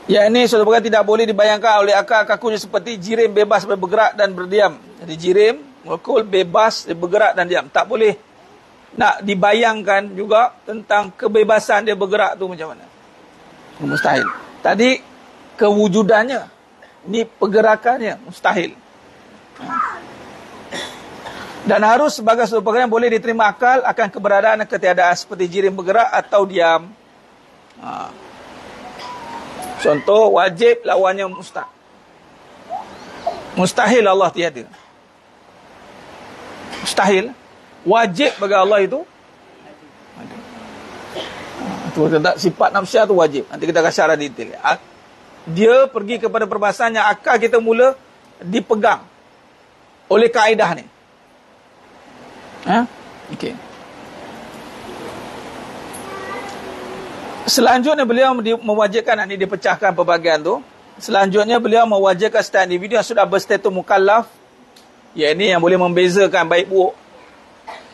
Yang ini suatu perkara tidak boleh dibayangkan oleh akal kakunya seperti jirim bebas bergerak dan berdiam. Jadi jirim, molekul bebas bergerak dan diam. Tak boleh nak dibayangkan juga tentang kebebasan dia bergerak tu macam mana. Mustahil. Tadi kewujudannya, ni pergerakannya mustahil. Dan harus sebagai suatu perkara yang boleh diterima akal akan keberadaan dan ketiadaan seperti jirim bergerak atau diam. Contoh, wajib lawannya mustahil. Mustahil Allah tiada. Mustahil. Wajib bagi Allah itu itu kata sifat nafsiah tu wajib. Nanti kita akan syarah detail. Dia pergi kepada perbahasan yang akal kita mula dipegang oleh kaedah ni. Okey. Selanjutnya beliau mewajibkan, ini dipecahkan perbahagian tu. Selanjutnya beliau mewajibkan setiap individu yang sudah berstatus mukallaf, iaitu yang boleh membezakan baik buruk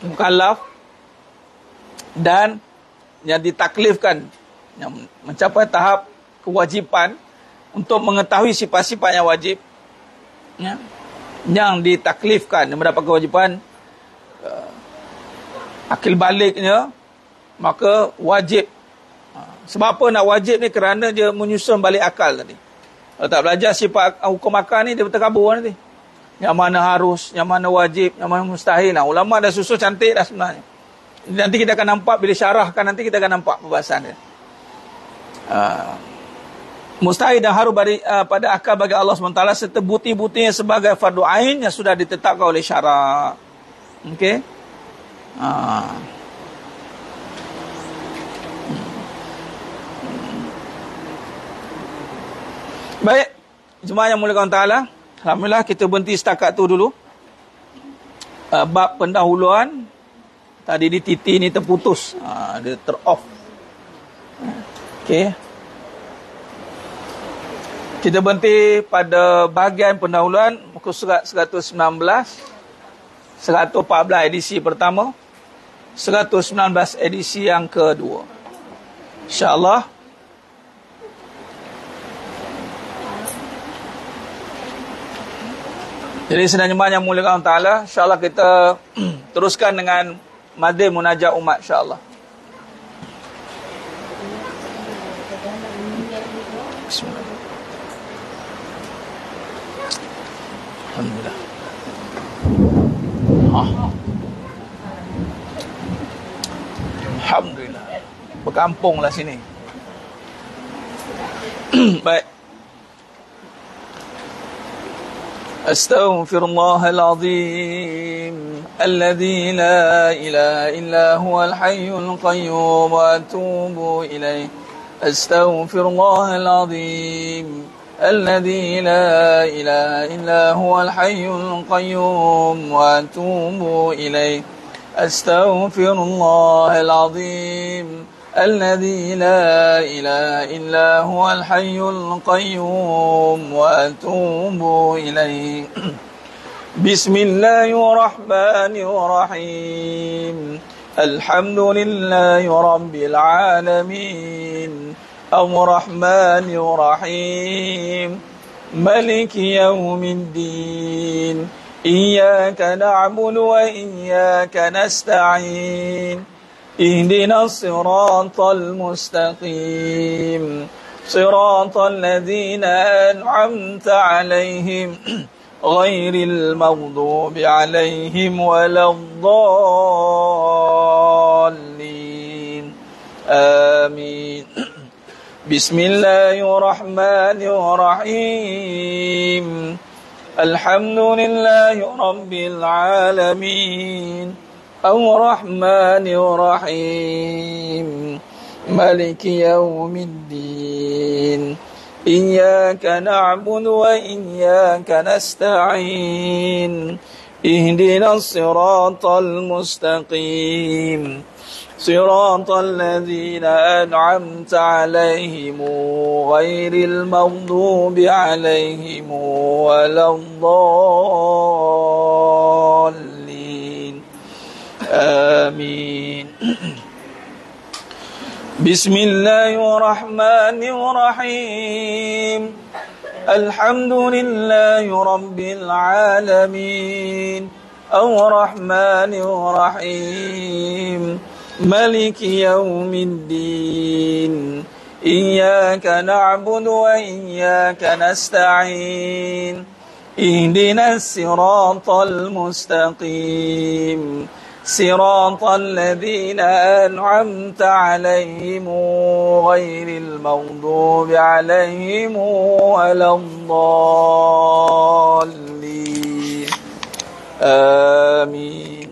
mukallaf, dan yang ditaklifkan, yang mencapai tahap kewajipan untuk mengetahui sifat-sifat yang wajib, yang ditaklifkan, yang mendapat kewajipan akil baliknya, maka wajib. Sebab apa nak wajib ni? Kerana dia menyusun balik akal tadi. Kalau tak belajar sifat hukum akal ni, dia berterkabur nanti. Yang mana harus, yang mana wajib, yang mana mustahil. Ulama dah susun cantik dah sebenarnya. Nanti kita akan nampak, bila syarahkan nanti kita akan nampak pembahasan dia. Mustahil dan harus pada akal bagi Allah SWT serta bukti-buktinya sebagai fardu ain yang sudah ditetapkan oleh syarak. Okey. Baik, jemaah yang mulia Allah, alhamdulillah kita berhenti setakat tu dulu. Bab pendahuluan tadi di titik ni terputus, dia ter-off. Okey. Kita berhenti pada bahagian pendahuluan muka surat 119, 114 edisi pertama, 119 edisi yang kedua. InsyaAllah jadi senang jemaah yang mulia Allah Ta'ala, insyaAllah kita teruskan dengan madhir munajat umat, insyaAllah. Bismillah. Alhamdulillah. Alhamdulillah. Berkampunglah sini. Baik. أستغفر الله العظيم الذي لا إله إلا هو الحي القيوم وأتوب إليه أستغفر الله العظيم الذي لا إله إلا هو الحي القيوم وأتوب إليه أستغفر الله العظيم الذي لا إله إلا هو الحي القيوم وأتوب إليه بسم الله الرحمن الرحيم الحمد لله رب العالمين الرحمن الرحيم ملك يوم الدين إياك نعبد وإياك نستعين اهدنا الصراط المستقيم صراط الذين أنعمت عليهم غير المغضوب عليهم ولا الضالين آمين بسم الله الرحمن الرحيم الحمد لله رب العالمين الرحمن الرحيم مالك يوم الدين إياك نعبد وإياك نستعين اهدنا الصراط المستقيم صراط الذين أنعمت عليهم غير المغضوب عليهم ولا الضالين آمين بسم الله الرحمن الرحيم الحمد لله رب العالمين الرحمن الرحيم ملك يوم الدين إياك نعبد وإياك نستعين اهدنا الصراط المستقيم صراط الذين أنعمت عليهم غير المغضوب عليهم ولا الضالين آمين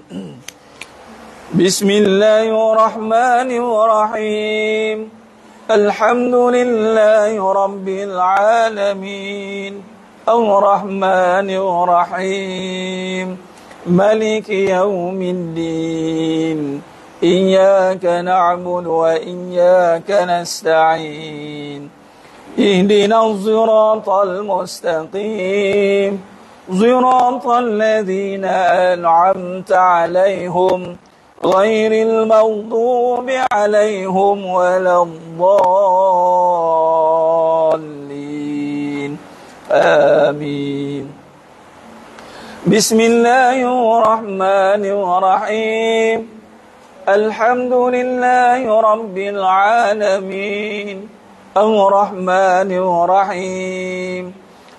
بسم الله الرحمن الرحيم الحمد لله رب العالمين الرحمن الرحيم ملك يوم الدين إياك نعبد وإياك نستعين اهدنا الصراط المستقيم صراط الذين أنعمت عليهم غير المغضوب عليهم ولا الضالين آمين بسم الله الرحمن الرحيم الحمد لله رب العالمين الرحمن الرحيم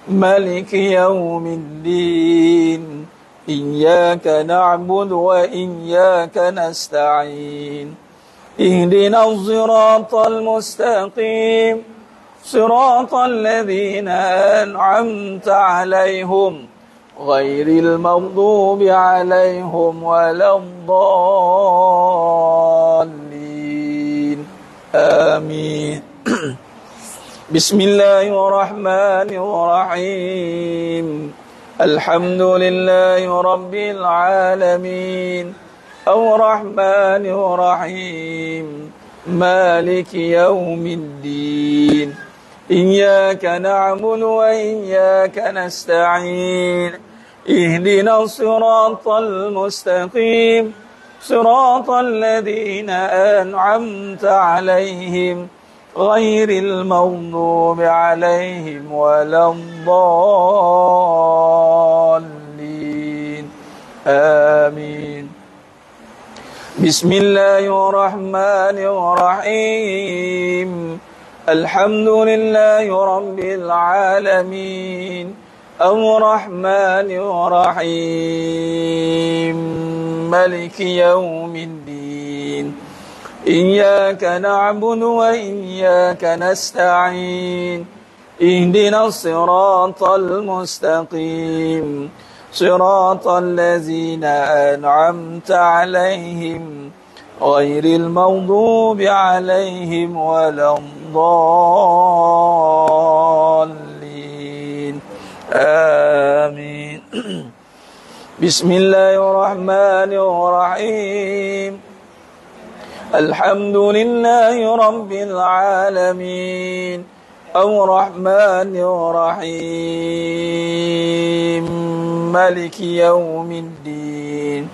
ملك يوم الدين إياك نعبد وإياك نستعين اهدنا الصراط المستقيم صراط الذين أنعمت عليهم غير المغضوب عليهم ولا الضالين آمين بسم الله الرحمن الرحيم الحمد لله رب العالمين الرحمن الرحيم مالك يوم الدين إياك نعبد وإياك نستعين اهدنا الصراط المستقيم صراط الذين أنعمت عليهم غير المغضوب عليهم ولا الضالين آمين بسم الله الرحمن الرحيم الحمد لله رب العالمين الرحمن الرحيم ملك يوم الدين إياك نعبد وإياك نستعين اهدنا الصراط المستقيم صراط الذين أنعمت عليهم غير المغضوب عليهم ولا الضالين آمين بسم الله الرحمن الرحيم الحمد لله رب العالمين الرحمن الرحيم ملك يوم الدين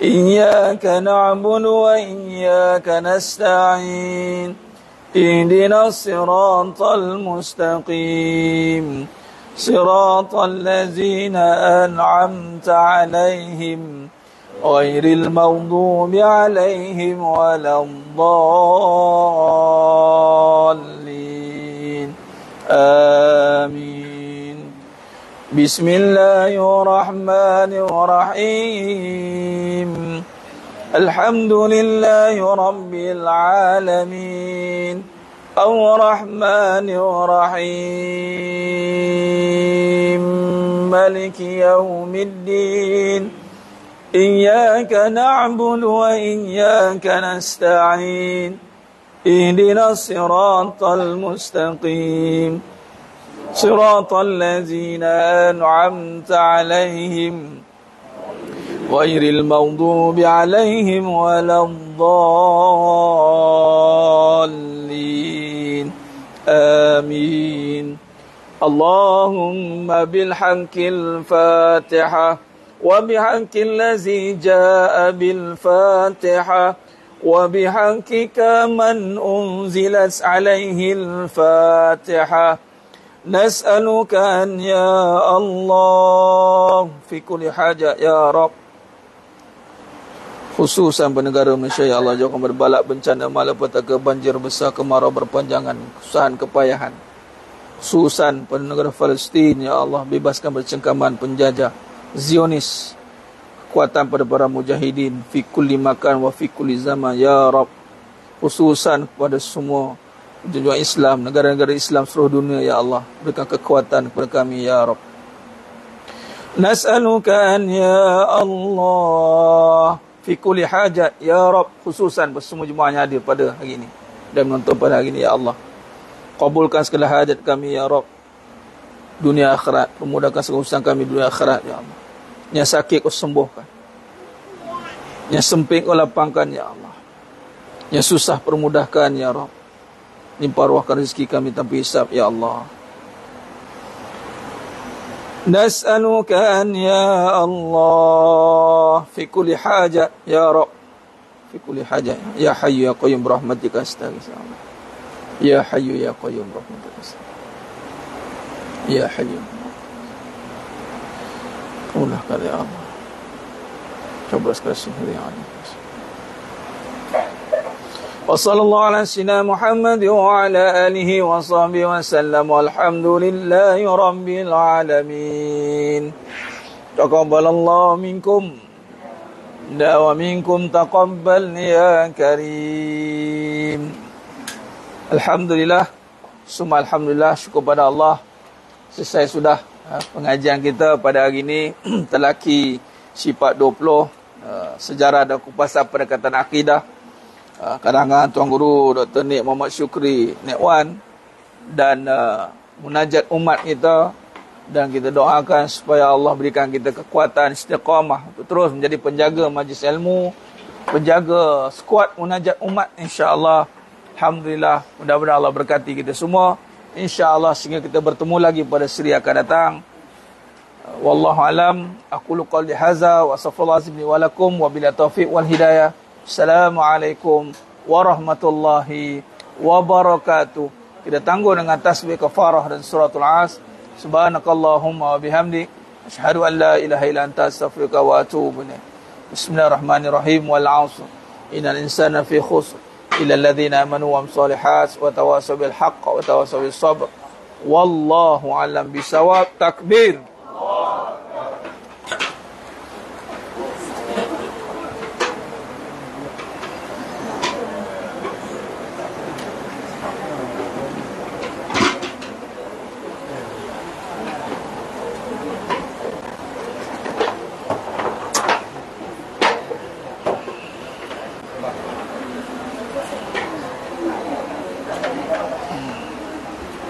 إياك نعبد وإياك نستعين اهدنا الصراط المستقيم صراط الذين أنعمت عليهم غير المغضوب عليهم ولا الضالين آمين بسم الله الرحمن الرحيم الحمد لله رب العالمين الرحمن الرحيم ملك يوم الدين إياك نعبد وإياك نستعين اهدنا الصراط المستقيم صراط الذين أنعمت عليهم غير المغضوب عليهم ولا الضالين آمين اللهم بالحق الفاتحة وبحق الذي جاء بالفاتحة وبحقك من أنزلت عليه الفاتحة نسألك أن يا الله في كل حاجة يا رب khususan negara Malaysia ya Allah, jauhkan berbalak bencana malapetaka, banjir besar, kemarau berpanjangan, kesusahan, kepayahan. Khususan pada negara Palestin ya Allah, bebaskan bercengkaman penjajah Zionis, kekuatan pada para mujahidin fi kulli makan wa fi kulli zaman ya Rabb. Khususan kepada semua junjungan Islam, negara-negara Islam seluruh dunia ya Allah, berikan kekuatan kepada kami ya Rabb. Nas'aluka an ya Allah fi kulli hajat ya Rabb, khususan semua jemaah yang hadir pada hari ini dan menonton pada hari ini ya Allah. Kabulkan segala hajat kami ya Rabb, dunia akhirat, permudahkan segala urusan kami dunia akhirat ya Allah. Yang sakit kau sembuhkan, yang sempit kau lapangkan ya Allah, yang susah permudahkan ya Rabb. Limpah ruahkan rezeki kami tanpa hisab ya Allah. Nas'aluka an ya Allah fi kulli hajat ya Rabb, fi kulli hajat ya Hayyu ya Qayyum birahmatika astaghfir. Ya Hayyu ya Qayyum birahmatika astaghfir. Ya Hayyu. Allah kata ya Allah. Coba sekali ya Allah. Wa sallallahu ala sayyidina Muhammad wa ala alihi wa sahbihi wa sallam, walhamdulillahi rabbil alamin. Taqabbalallahu minkum wa minkum taqabbal ya karim. Alhamdulillah, summa alhamdulillah, syukur pada Allah. Selesai sudah pengajian kita pada hari ini, telaki sifat 20, sejarah dan kupasan pendekatan akidah, karangan Tuan Guru Dr. Nik Muhammad Syukri Nek Wan, dan munajat umat kita. Dan kita doakan supaya Allah berikan kita kekuatan istiqamah untuk terus menjadi penjaga majlis ilmu, penjaga skuad munajat umat, insya-Allah. Alhamdulillah, mudah-mudahan Allah berkati kita semua, insya-Allah, sehingga kita bertemu lagi pada seri akan datang. Wallahu alam, aqulu qouli hadza wa astaghfirullahalazim wa lakum wa bila taufiq wal hidayah. Assalamualaikum warahmatullahi wabarakatuh. Kita tangguh dengan tasbih kafarah dan suratul As. Subhanakallahumma wa bihamdik, asyhadu an la ilaha illa anta, astaghfiruka wa atubu ilaik. Bismillahirrahmanirrahim. Wal 'ashr, innal insana fi khusr illa alladhina amanu wa amilus solihat wa tawassaw bil haqq wa tawassaw bis sabr. Wallahu a'lam bisawab. Takbir.